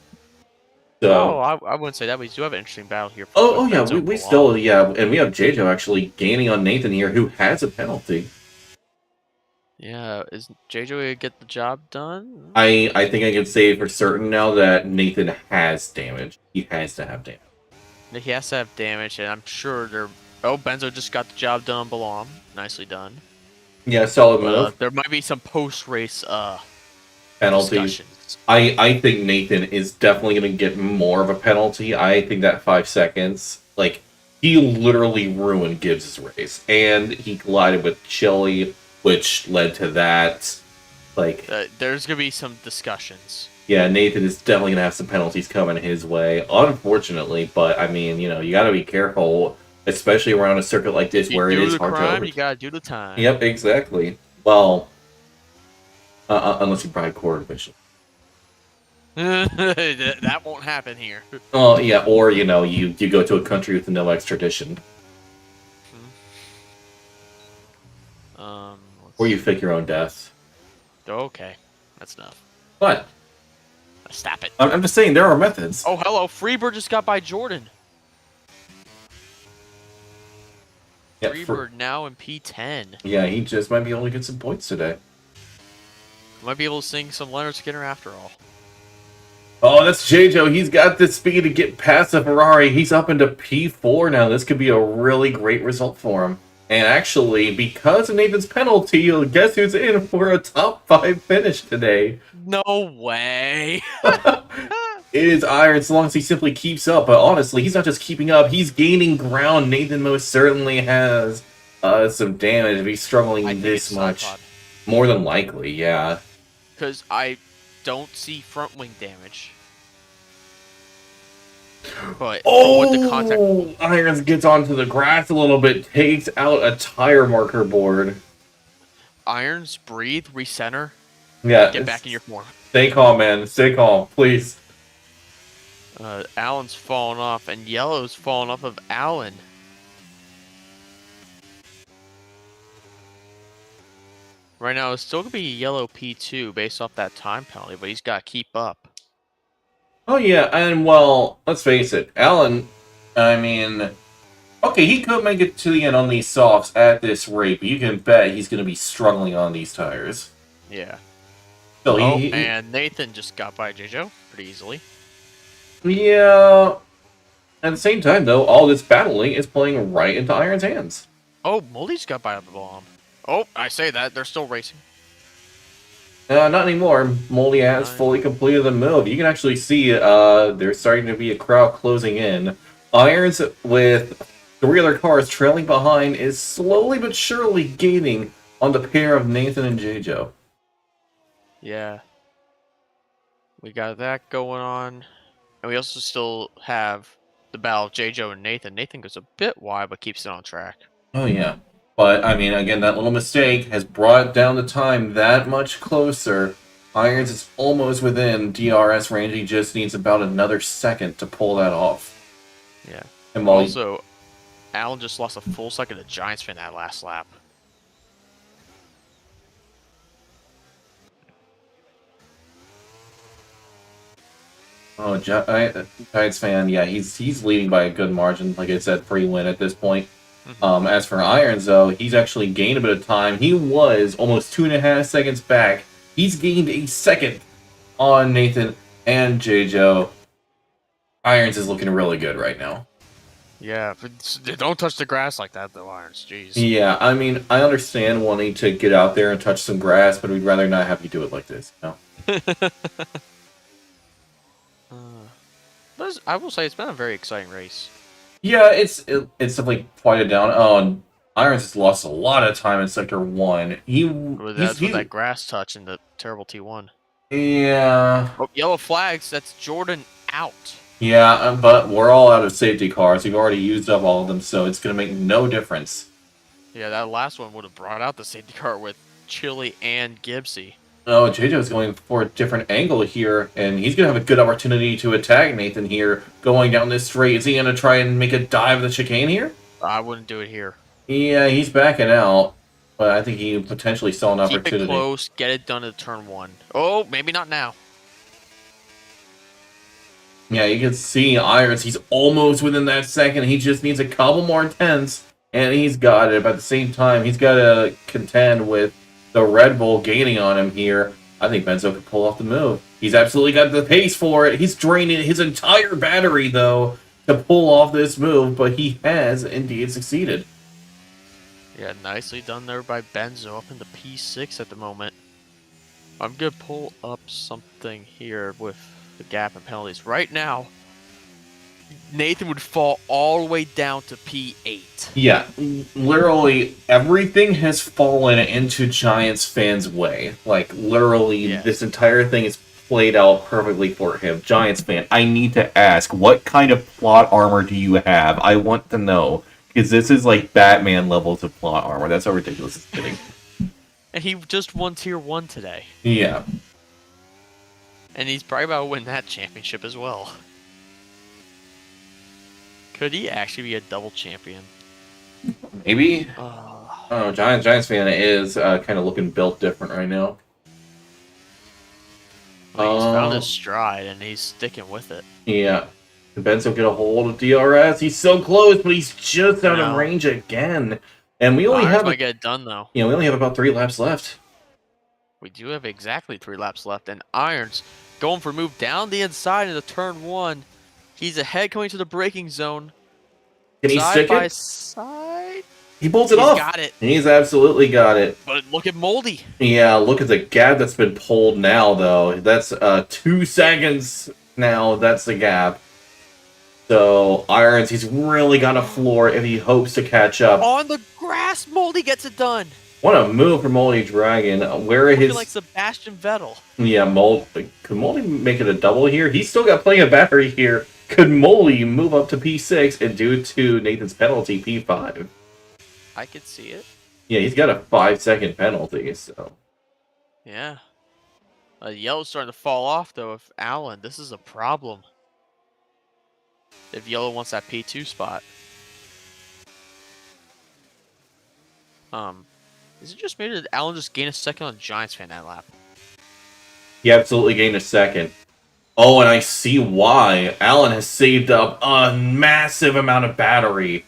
So, I wouldn't say that. We do have an interesting battle here. Yeah, we still, yeah, and we have JJ actually gaining on Nathan here, who has a penalty. Yeah, is JJ going to get the job done? I think I can say for certain now that Nathan has damage. He has to have damage. He has to have damage, and I'm sure they're... Oh, Benzo just got the job done on Balam. Nicely done. Yeah, solid move. There might be some post-race penalties. I think Nathan is definitely going to get more of a penalty. I think that 5 seconds, like, he literally ruined Gibbs' race. And he collided with Chili, which led to that. Like, there's going to be some discussions. Yeah, Nathan is definitely going to have some penalties coming his way, unfortunately. But, I mean, you know, you got to be careful, especially around a circuit like this where it is hard to overtake. You got to do the time. Yep, exactly. Well, unless you bribe core division. That won't happen here. Oh, yeah, or, you know, you go to a country with no extradition. Or you fake your own death. Okay, that's enough. What? Stop it. I'm just saying, there are methods. Oh, hello. Freebird just got by Jordan. Yep, Freebird now in P10. Yeah, he just might be able to get some points today. Might be able to sing some Leonard Skinner after all. Oh, that's JJ. He's got the speed to get past the Ferrari. He's up into P4 now. This could be a really great result for him. And actually, because of Nathan's penalty, guess who's in for a top 5 finish today? No way. It is Iron, so long as he simply keeps up. But honestly, he's not just keeping up. He's gaining ground. Nathan most certainly has some damage if he's struggling this much. More than likely, yeah. Because I don't see front wing damage. But with the contact... Irons gets onto the grass a little bit, takes out a tire marker board. Irons, breathe, recenter. Yeah. Get back in your form. Stay calm, man. Stay calm, please. Allen's falling off, and Yellow's falling off of Allen. Right now, it's still going to be Yellow P2 based off that time penalty, but he's got to keep up. Oh, yeah, and well, let's face it. Allen, I mean... Okay, he could make it to the end on these softs at this rate, but you can bet he's going to be struggling on these tires. Yeah. So Oh, and Nathan just got by JoJo pretty easily. yeah. At the same time, though, all this battling is playing right into Iron's hands. Oh, Moldy's got by the bomb. Oh, I say that. They're still racing. Not anymore. Moldy has Nice. fully completed the move. You can actually see there's starting to be a crowd closing in. Irons, with 3 other cars trailing behind, is slowly but surely gaining on the pair of Nathan and J-Jo. Yeah. We got that going on. And we also still have the battle of JoJo and Nathan. Nathan goes a bit wide, but keeps it on track. Oh, yeah. But, I mean, again, that little mistake has brought down the time that much closer. Irons is almost within DRS range. He just needs about another second to pull that off. Yeah. And while Also, Alan just lost a full second to Giants fan that last lap. Oh, Giants fan, yeah, he's leading by a good margin. Like I said, free win at this point. As for Irons, though, he's actually gained a bit of time. He was almost 2.5 seconds back. He's gained a second on Nathan and J-Jo. Irons is looking really good right now. Yeah, but don't touch the grass like that, though, Irons. Jeez. Yeah, I mean, I understand wanting to get out there and touch some grass, but we'd rather not have you do it like this, you know? But I will say it's been a very exciting race. Yeah, it's definitely quieted down. Oh, and Irons has lost a lot of time in Sector 1. That's with that grass touch in the terrible T1. Yeah. Oh, yellow flags. That's Jordan out. Yeah, but we're all out of safety cars. We've already used up all of them, so it's going to make no difference. Yeah, that last one would have brought out the safety car with Chili and Gibbsy. Oh, JoJo's going for a different angle here, and he's going to have a good opportunity to attack Nathan here, going down this straight. Is he going to try and make a dive of the chicane here? I wouldn't do it here. Yeah, he's backing out, but I think he potentially saw an opportunity. Keep it close, get it done at turn 1. Oh, maybe not now. Yeah, you can see Irons, he's almost within that second. He just needs a couple more tenths, and he's got it. But at the same time, he's got to contend with the Red Bull gaining on him here. I think Benzo could pull off the move. He's absolutely got the pace for it. He's draining his entire battery, though, to pull off this move, but he has indeed succeeded. Yeah, nicely done there by Benzo up into P6 at the moment. I'm going to pull up something here with the gap and penalties. Right now, Nathan would fall all the way down to P8. Yeah, literally everything has fallen into Giants fans' way. Like, literally, This entire thing is played out perfectly for him. Giants fan, I need to ask, what kind of plot armor do you have? I want to know. Because this is like Batman levels of plot armor. That's how ridiculous it's getting. And he just won Tier 1 today. Yeah. And he's probably about to win that championship as well. Could he actually be a double champion? Maybe. I don't know. Giants fan is kind of looking built different right now. Well, he's found his stride and he's sticking with it. Yeah. Can Benzo get a hold of DRS? He's so close, but he's just out of range again. And we only have might get it done though. Yeah, we only have about 3 laps left. We do have exactly 3 laps left, and Irons going for a move down the inside into turn 1. He's ahead coming to the braking zone. Can he stick it? Side. He pulls it off. He's got it. He's absolutely got it. But look at Moldy. Yeah, look at the gap that's been pulled now, though. That's 2 seconds now. That's the gap. So, Irons, he's really got a floor if he hopes to catch up. On the grass, Moldy gets it done. What a move for Moldy Dragon. Where his like Sebastian Vettel. Yeah, could Moldy make it a double here? He's still got plenty of battery here. Could Moldy move up to P6 and due to Nathan's penalty P5? I could see it. Yeah, he's got a 5-second penalty, so. Yeah. Yellow's starting to fall off though. If Allen, this is a problem. If Yellow wants that P2 spot. Is it just maybe that Allen just gained a second on Giants fan that lap? He absolutely gained a second. Oh, and I see why. Allen has saved up a massive amount of battery.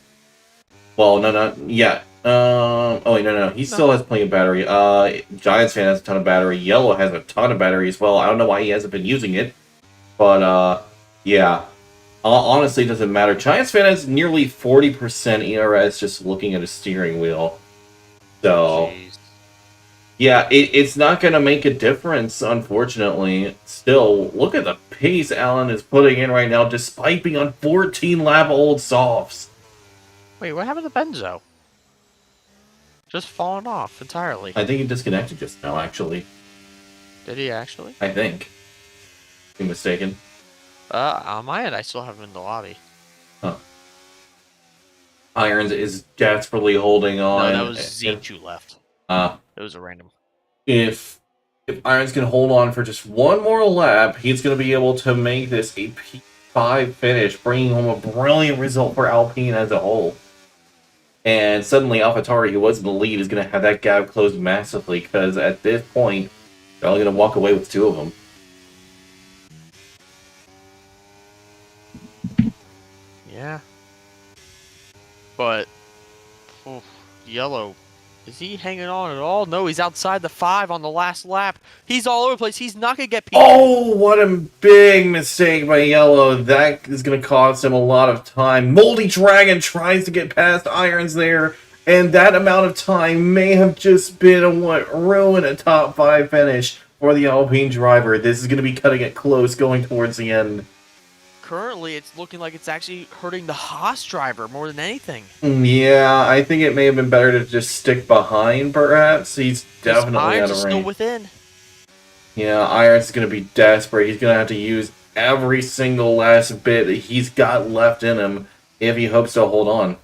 Well, no, yeah. Oh wait, no. He still has plenty of battery. Giants fan has a ton of battery. Yellow has a ton of battery as well. I don't know why he hasn't been using it, but yeah. Honestly, it doesn't matter. Giants fan has nearly 40% ERS just looking at a steering wheel. So Jeez. yeah, it's not going to make a difference, unfortunately. Still, look at the pace Alan is putting in right now, despite being on 14 lap old softs. Wait, what happened to Benzo? Just fallen off entirely. I think he disconnected just now, actually. Did he actually? I think. I'm mistaken. On my end, I still have him in the lobby. Huh. Irons is desperately holding on. No, that was Z2 left. It was a random. If Irons can hold on for just one more lap, he's going to be able to make this a P5 finish, bringing home a brilliant result for Alpine as a whole. And suddenly AlphaTauri, who was in the lead, is going to have that gap closed massively, because at this point, they're only going to walk away with two of them. Yeah. But, Yellow, is he hanging on at all? No, he's outside the 5 on the last lap. He's all over the place. He's not going to get P2. Oh, what a big mistake by Yellow. That is going to cost him a lot of time. Moldy Dragon tries to get past Irons there, and that amount of time may have just been what ruined a top 5 finish for the Alpine driver. This is going to be cutting it close going towards the end. Currently, it's looking like it's actually hurting the Haas driver more than anything. Yeah, I think it may have been better to just stick behind, perhaps. He's definitely Irons out of is range. still within. Yeah, Irons is going to be desperate. He's going to have to use every single last bit that he's got left in him if he hopes to hold on.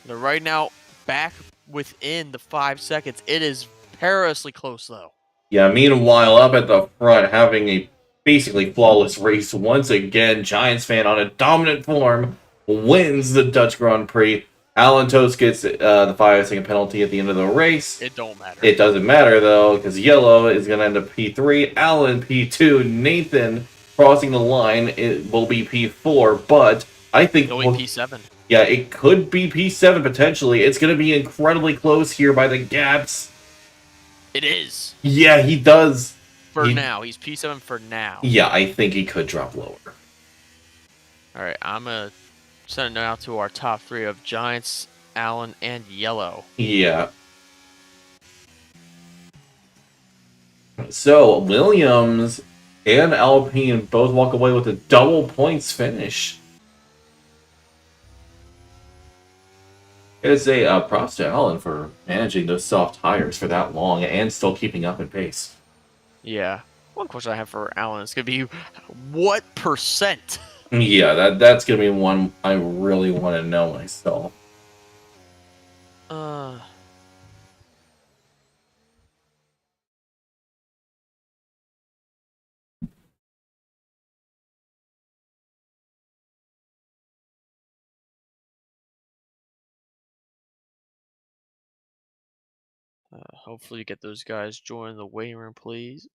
They're right now back within the 5 seconds. It is perilously close, though. Yeah, meanwhile, up at the front, having a basically flawless race once again, Giants fan on a dominant form wins the Dutch Grand Prix. Alan Toast gets the 5-second penalty at the end of the race. It don't matter. It doesn't matter, though, because Yellow is going to end up P3, Alan P2, Nathan crossing the line, it will be P4, but I think... Going P7. Yeah, it could be P7 potentially. It's going to be incredibly close here by the gaps. It is. Yeah, he does. For now. He's P7 for now. Yeah, I think he could drop lower. Alright, I'm going to send it out to our top 3 of Giants, Allen, and Yellow. Yeah. So, Williams and Alpine both walk away with a double points finish. It's a props to Allen for managing those soft tires for that long and still keeping up in pace. Yeah. One question I have for Allen is going to be, what percent? Yeah, that's going to be one I really want to know myself. Hopefully get those guys join the waiting room, please.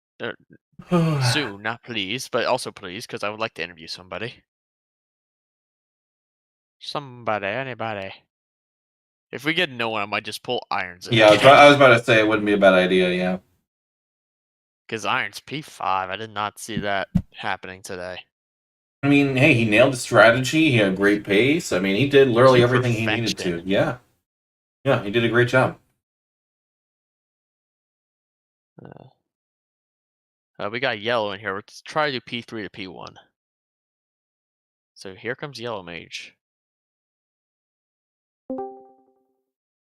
Soon, not please, but also please, because I would like to interview somebody. Anybody. If we get no one, I might just pull Irons in. Yeah, I was about to say it wouldn't be a bad idea, yeah. Because Irons P5, I did not see that happening today. I mean, hey, he nailed the strategy. He had great pace. I mean, he did literally everything he needed to. Yeah. Yeah, he did a great job. We got Yellow in here. Let's try to do P3 to P1. So here comes Yellow Mage.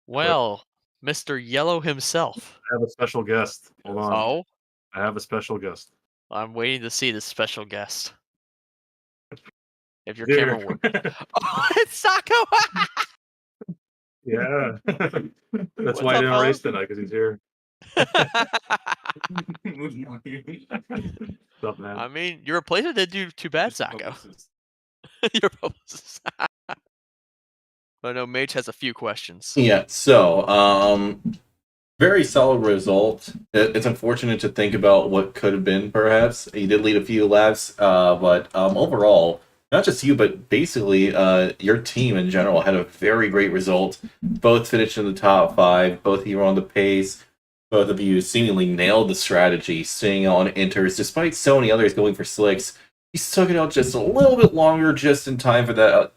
Well, Mr. Yellow himself. I have a special guest. Hold on. Oh? I have a special guest. I'm waiting to see this special guest. If your Here. camera works. Oh, it's Sako! Yeah. That's What's why I up, didn't fella? race tonight, because he's here. What's up, man? I mean, your replacement didn't do too bad, Sako. Your publicist. But no, Mage has a few questions. Yeah, so, very solid result. It's unfortunate to think about what could have been, perhaps. He did lead a few laps, but overall, not just you, but basically your team in general had a very great result. Both finished in the top 5. Both of you were on the pace. Both of you seemingly nailed the strategy, staying on inters, despite so many others going for slicks. You stuck it out just a little bit longer, just in time for that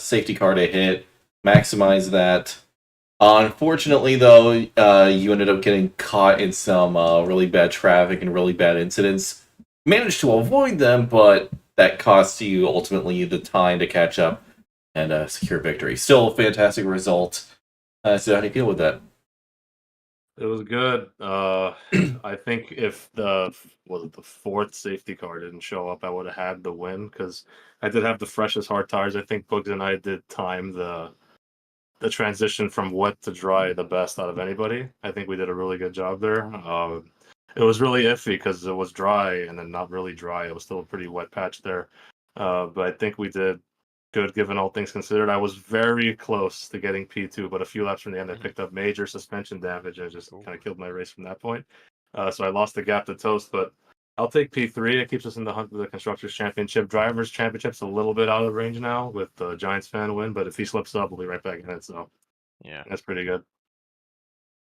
safety car to hit. Maximize that. Unfortunately, though, you ended up getting caught in some really bad traffic and really bad incidents. Managed to avoid them, but that cost you ultimately the time to catch up and secure victory. Still a fantastic result. So how do you feel with that? It was good. I think if the fourth safety car didn't show up, I would have had the win because I did have the freshest hard tires. I think Bugs and I did time the transition from wet to dry the best out of anybody. I think we did a really good job there. It was really iffy because it was dry and then not really dry. It was still a pretty wet patch there. But I think we did good given all things considered. I was very close to getting P2, but a few laps from the end, I picked up major suspension damage and it just kind of killed my race from that point. So I lost the gap to Toast, but I'll take P3. It keeps us in the hunt for the Constructors Championship. Drivers Championship's a little bit out of range now with the Giants fan win, but if he slips up, we'll be right back in it. So Yeah. that's pretty good.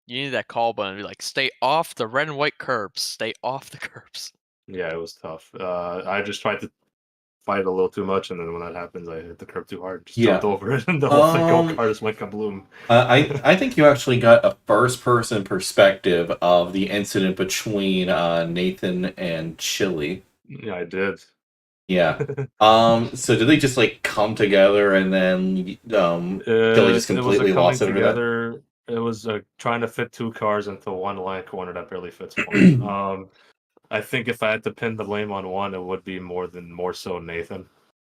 You need that call button to be like, stay off the red and white curbs. Stay off the curbs. Yeah, it was tough. I just tried to fight a little too much, and then when that happens, I hit the curb too hard, just jumped over it, and the whole thing go-kart just went kabloom. I think you actually got a first-person perspective of the incident between Nathan and Chili. Yeah, I did. Yeah. So did they just like come together and then Chili just completely it was lost it over that? together. It was trying to fit two cars into one line corner that barely fits one. I think if I had to pin the blame on one, it would be more so Nathan.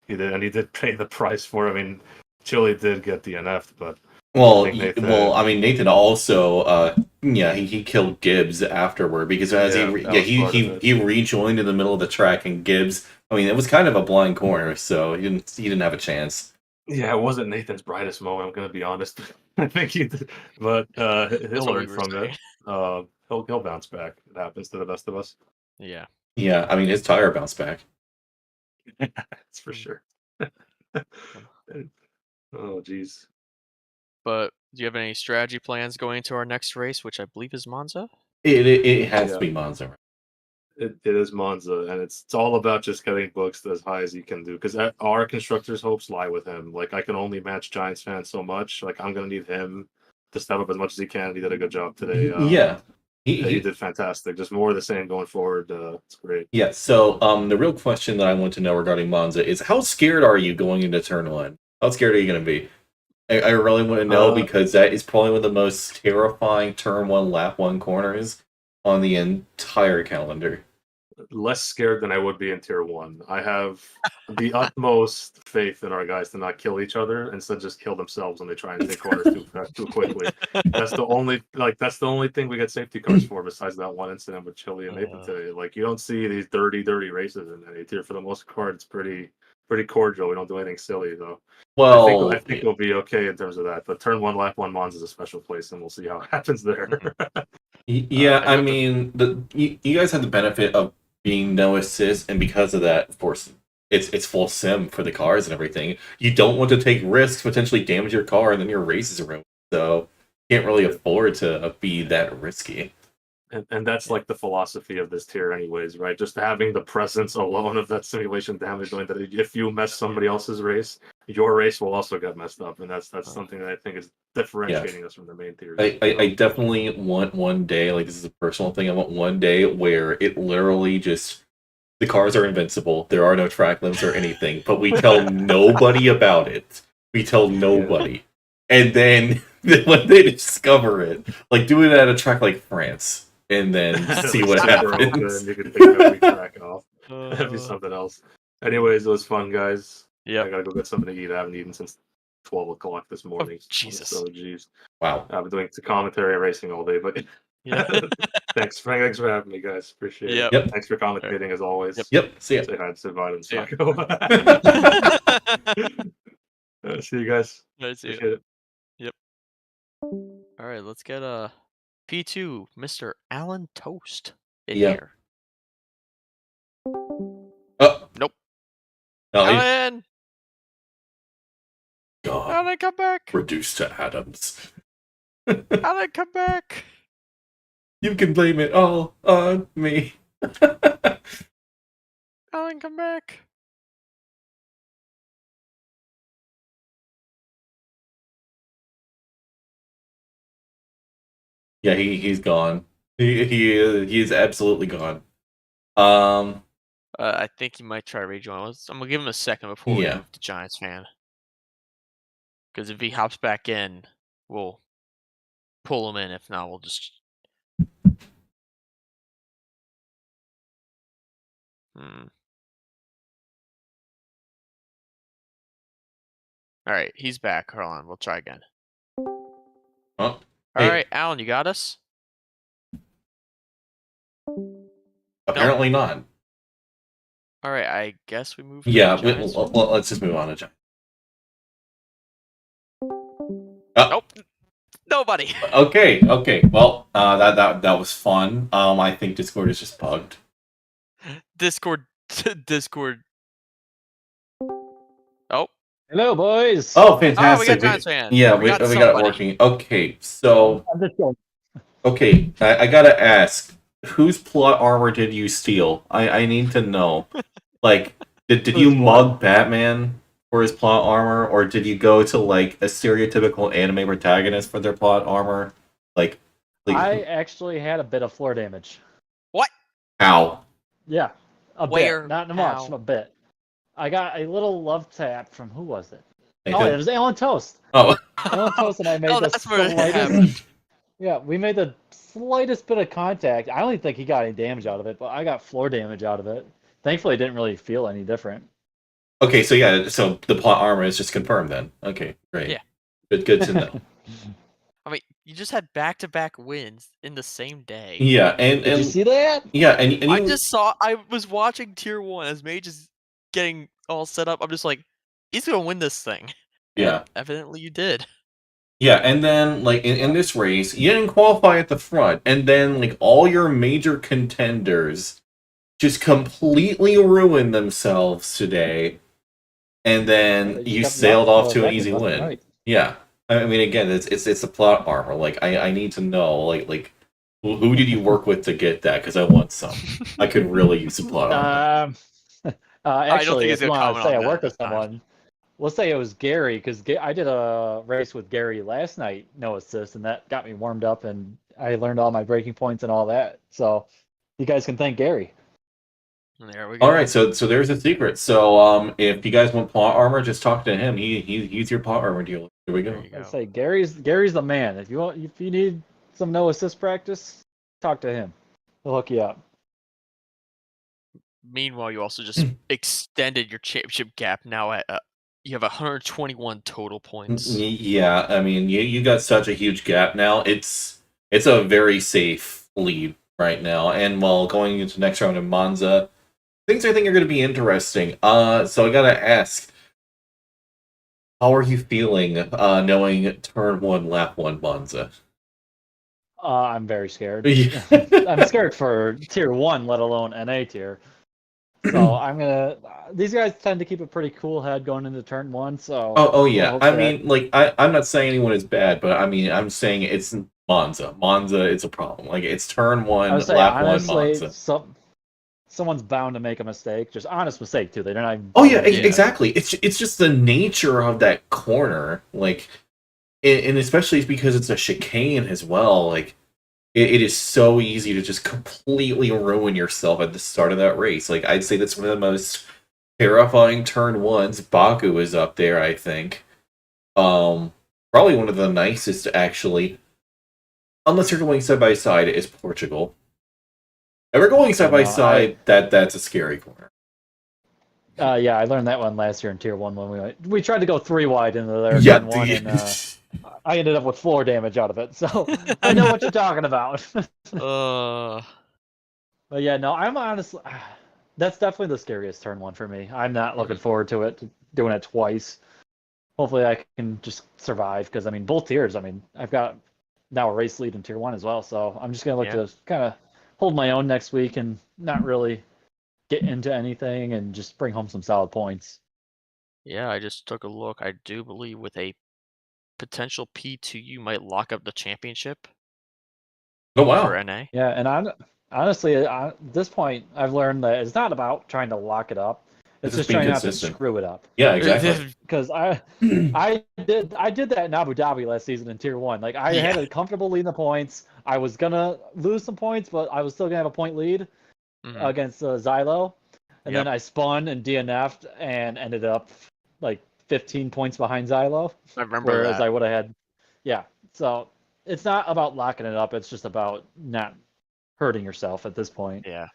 He did pay the price for it. I mean, Chili did get DNF'd, but Well, I think I mean, Nathan also, he killed Gibbs afterward because as that was part of it. he rejoined in the middle of the track, and Gibbs, I mean, it was kind of a blind corner, so he didn't have a chance. Yeah, it wasn't Nathan's brightest moment. I'm gonna be honest. I think he did, but he'll what we learn were from saying. it. He'll bounce back. It happens to the best of us. Yeah. Yeah, I mean, his tire bounced back. That's for sure. Oh, geez. But do you have any strategy plans going into our next race, which I believe is Monza? It has Yeah. to be Monza. It is Monza, and it's all about just getting books as high as you can do. Because our constructors' hopes lie with him. Like I can only match Giants fans so much. Like I'm gonna need him to step up as much as he can. He did a good job today. Yeah, He did fantastic. Just more of the same going forward. It's great. yeah. So, the real question that I want to know regarding Monza is how scared are you going into turn one? How scared are you going to be? I really want to know because that is probably one of the most terrifying turn one, lap one corners on the entire calendar. Less scared than I would be in tier one. I have the utmost faith in our guys to not kill each other, instead just kill themselves when they try and take corners too fast, too quickly. That's the only thing we get safety cars for, besides that one incident with Chili and Nathan today. Like you don't see these dirty races in any tier. For the most part, it's pretty cordial. We don't do anything silly though. Well, I think we'll be okay in terms of that. But turn one, lap one, Mons is a special place, and we'll see how it happens there. yeah, I mean, you guys have the benefit of being no assist, and because of that, of course, it's full sim for the cars and everything. You don't want to take risks, potentially damage your car, and then your race is ruined. So, you can't really afford to be that risky. And that's like the philosophy of this tier, anyways, right? Just having the presence alone of that simulation damage, knowing that if you mess somebody else's race, your race will also get messed up, and that's something that I think is differentiating us from the main tiers. I definitely want one day, like this is a personal thing. I want one day where it literally just the cars are invincible. There are no track limits or anything, but we tell nobody about it. We tell nobody, and then when they discover it, like do it at a track like France, and then see what happens. You can take every track off. That'd be something else. Anyways, it was fun, guys. Yeah. I gotta go get something to eat. I haven't eaten since 12 o'clock this morning. Jesus. So, geez. Wow. I've been doing commentary racing all day, but Yeah. thanks for having me, guys. Appreciate it. Yep. Thanks for commentating as always. Yep. See ya. Say hi to Survive and See ya. Sacco. See you guys. Nice to see you. Appreciate it. Yep. All right, let's get P2, Mr. Alan Toast in here. Oh. Nope. No, he's Alan! gone. Alan, come back! Reduced to atoms. Alan, come back! You can blame it all on me. Alan, come back! Yeah, he's gone. He is absolutely gone. Um, I think he might try to rejoin. I'm gonna give him a second before we yeah. move to Giants fan. Because if he hops back in, we'll pull him in. If not, we'll just. All right, he's back. Hold on, we'll try again. Oh, All right, Alan, you got us. apparently not. All right, I guess we move. To Yeah, Giants fan? let's just move on to Giants. Nope, nobody. Okay. Well, that was fun. I think Discord is just bugged. Discord. Oh. Hello, boys. Oh, fantastic! we got Giants fan. Yeah, We we got got it somebody. working. Okay, so I'm just going. okay, I gotta ask, whose plot armor did you steal? I need to know. Like, did you Whose mug Batman for his plot armor, or did you go to like a stereotypical anime protagonist for their plot armor? Like I actually had a bit of floor damage. how? Yeah, a Where? bit, not much, How? a bit. I got a little love tap from who was it? I Oh, think- it was Alan Toast. Oh, Alan Toast and I made Oh, the that's where it slightest. happened. Yeah, we made the slightest bit of contact. I don't even think he got any damage out of it, but I got floor damage out of it. Thankfully, it didn't really feel any different. okay. So yeah, so the plot armor is just confirmed then. Okay, great. Yeah. Good to know. I mean, you just had back-to-back wins in the same day. Yeah, and Did you see that? yeah, and I you, just saw. I was watching Tier 1 as Mage is getting all set up. I'm just like, he's gonna win this thing. Yeah. And evidently, you did. yeah, and then like in this race, you didn't qualify at the front, and then like all your major contenders just completely ruined themselves today, and then They you kept sailed knocking off the to an back easy left and win. right. Yeah, I mean, again, it's the plot armor. Like I need to know like who did you work with to get that? Because I want some. I could really use the plot armor. Actually, he's if you gonna want to comment say I on worked that with this time. someone, we'll say it was Gary, because I did a race with Gary last night, no assist, and that got me warmed up, and I learned all my breaking points and all that. So you guys can thank Gary. There we go. All right, so there's a secret. So if you guys want plot armor, just talk to him. He's your plot armor dealer. Here we go. There you I go. say Gary's the man. If you need some no assist practice, talk to him. He'll hook you up. Meanwhile, you also just extended your championship gap. Now at you have 121 total points. Yeah, I mean, you got such a huge gap now. It's a very safe lead right now. And while going into the next round in Monza, things I think are going to be interesting. So I gotta ask, how are you feeling knowing turn 1, lap 1 Monza? I'm very scared. Yeah. I'm scared for tier 1, let alone NA tier. So I'm gonna. These guys tend to keep a pretty cool head going into turn 1. So. Oh yeah. hope I that- mean, like I'm not saying anyone is bad, but I mean I'm saying it's Monza. Monza is a problem. Like it's turn 1, I would say lap 1 honestly, Monza. someone's bound to make a mistake. Just honest mistake too. They're not. Even Oh yeah, Yeah. exactly. It's just the nature of that corner, like, and especially because it's a chicane as well. Like, it is so easy to just completely ruin yourself at the start of that race. Like, I'd say that's one of the most terrifying turn 1s. Baku is up there, I think. Probably one of the nicest, actually. Unless you're going side by side, is Portugal. If we're going side by side, that's a scary corner. Yeah, I learned that one last year in tier 1 when we tried to go 3 wide into their Yeah, turn 1, and I ended up with floor damage out of it. So I know what you're talking about. But yeah, no, I'm honestly. That's definitely the scariest turn 1 for me. I'm not looking forward to it, doing it twice. Hopefully, I can just survive because I mean, both tiers. I mean, I've got now a race lead in tier 1 as well, so I'm just gonna look to kind of hold my own next week and not really get into anything and just bring home some solid points. Yeah, I just took a look. I do believe with a potential P2, you might lock up the championship Oh for wow. NA. Yeah, and honestly, at this point, I've learned that it's not about trying to lock it up. It's It's just just being trying not to consistent. screw it up. Yeah, exactly. Because I did that in Abu Dhabi last season in Tier 1. Like, I had Yeah. a comfortable lead in the points. I was gonna lose some points, but I was still gonna have a point lead Mhm. against Xylo. And Yep. then I spun and DNF'd and ended up like 15 points behind Xylo. I remember Whereas that. I would have had, yeah. So it's not about locking it up. It's just about not hurting yourself at this point. Yeah.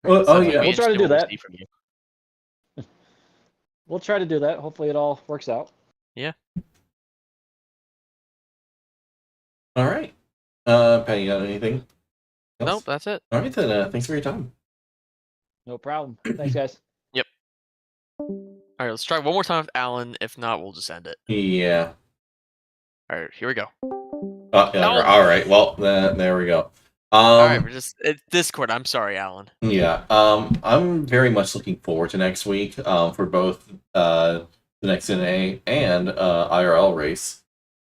Oh, So oh it'll yeah. be We'll try to interesting do what we that. see from you. We'll try to do that. Hopefully it all works out. Yeah. All right. Penny, you got anything else? Nope, that's it. All right then. Thanks for your time. No problem. Thanks, guys. Yep. All right, let's try one more time with Alan. If not, we'll just end it. Yeah. All right, here we go. Yeah, Alan. all right. Well, there we go. All right, it's Discord. I'm sorry, Alan. Yeah. I'm very much looking forward to next week. For both the next NA and IRL race.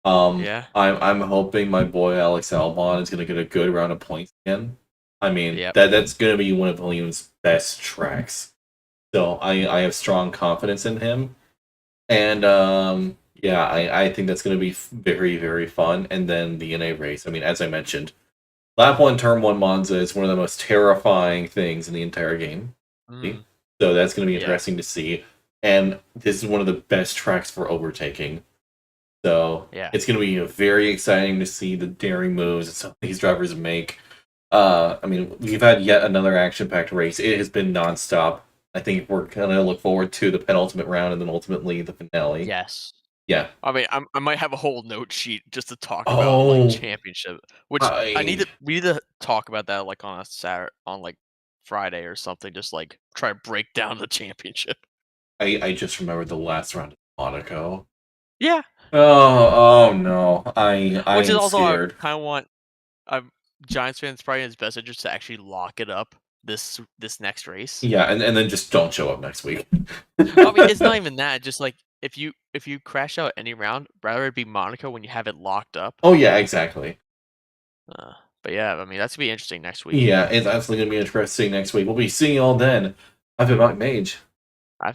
Yeah. I'm hoping my boy Alex Albon is gonna get a good round of points again. I mean, Yep. that's gonna be one of Williams' best tracks. So I have strong confidence in him. And yeah, I think that's going to be very, very fun. And then the NA race. I mean, as I mentioned, Lap 1, Turn 1 Monza is one of the most terrifying things in the entire game. Mm. So that's going to be Yeah. interesting to see. And this is one of the best tracks for overtaking. So Yeah. it's going to be very exciting to see the daring moves that some of these drivers make. I mean, we've had yet another action-packed race. It has been nonstop. I think we're gonna look forward to the penultimate round and then ultimately the finale. Yes. Yeah. I mean, I might have a whole note sheet just to talk about Oh. like championship, which we need I to talk about that like on a Saturday, on like Friday or something. Just like try to break down the championship. I just remembered the last round of Monaco. Yeah. Oh no. I'm Which is also scared. I kind of want. Giants fans probably in his best interest to actually lock it up this next race. Yeah, and then just don't show up next week. I mean, it's not even that. Just like if you crash out any round, rather it be Monaco when you have it locked up. Oh yeah, exactly. But yeah, I mean that's gonna be interesting next week. Yeah, it's absolutely gonna be interesting next week. We'll be seeing you all then. I've been Mike Mage.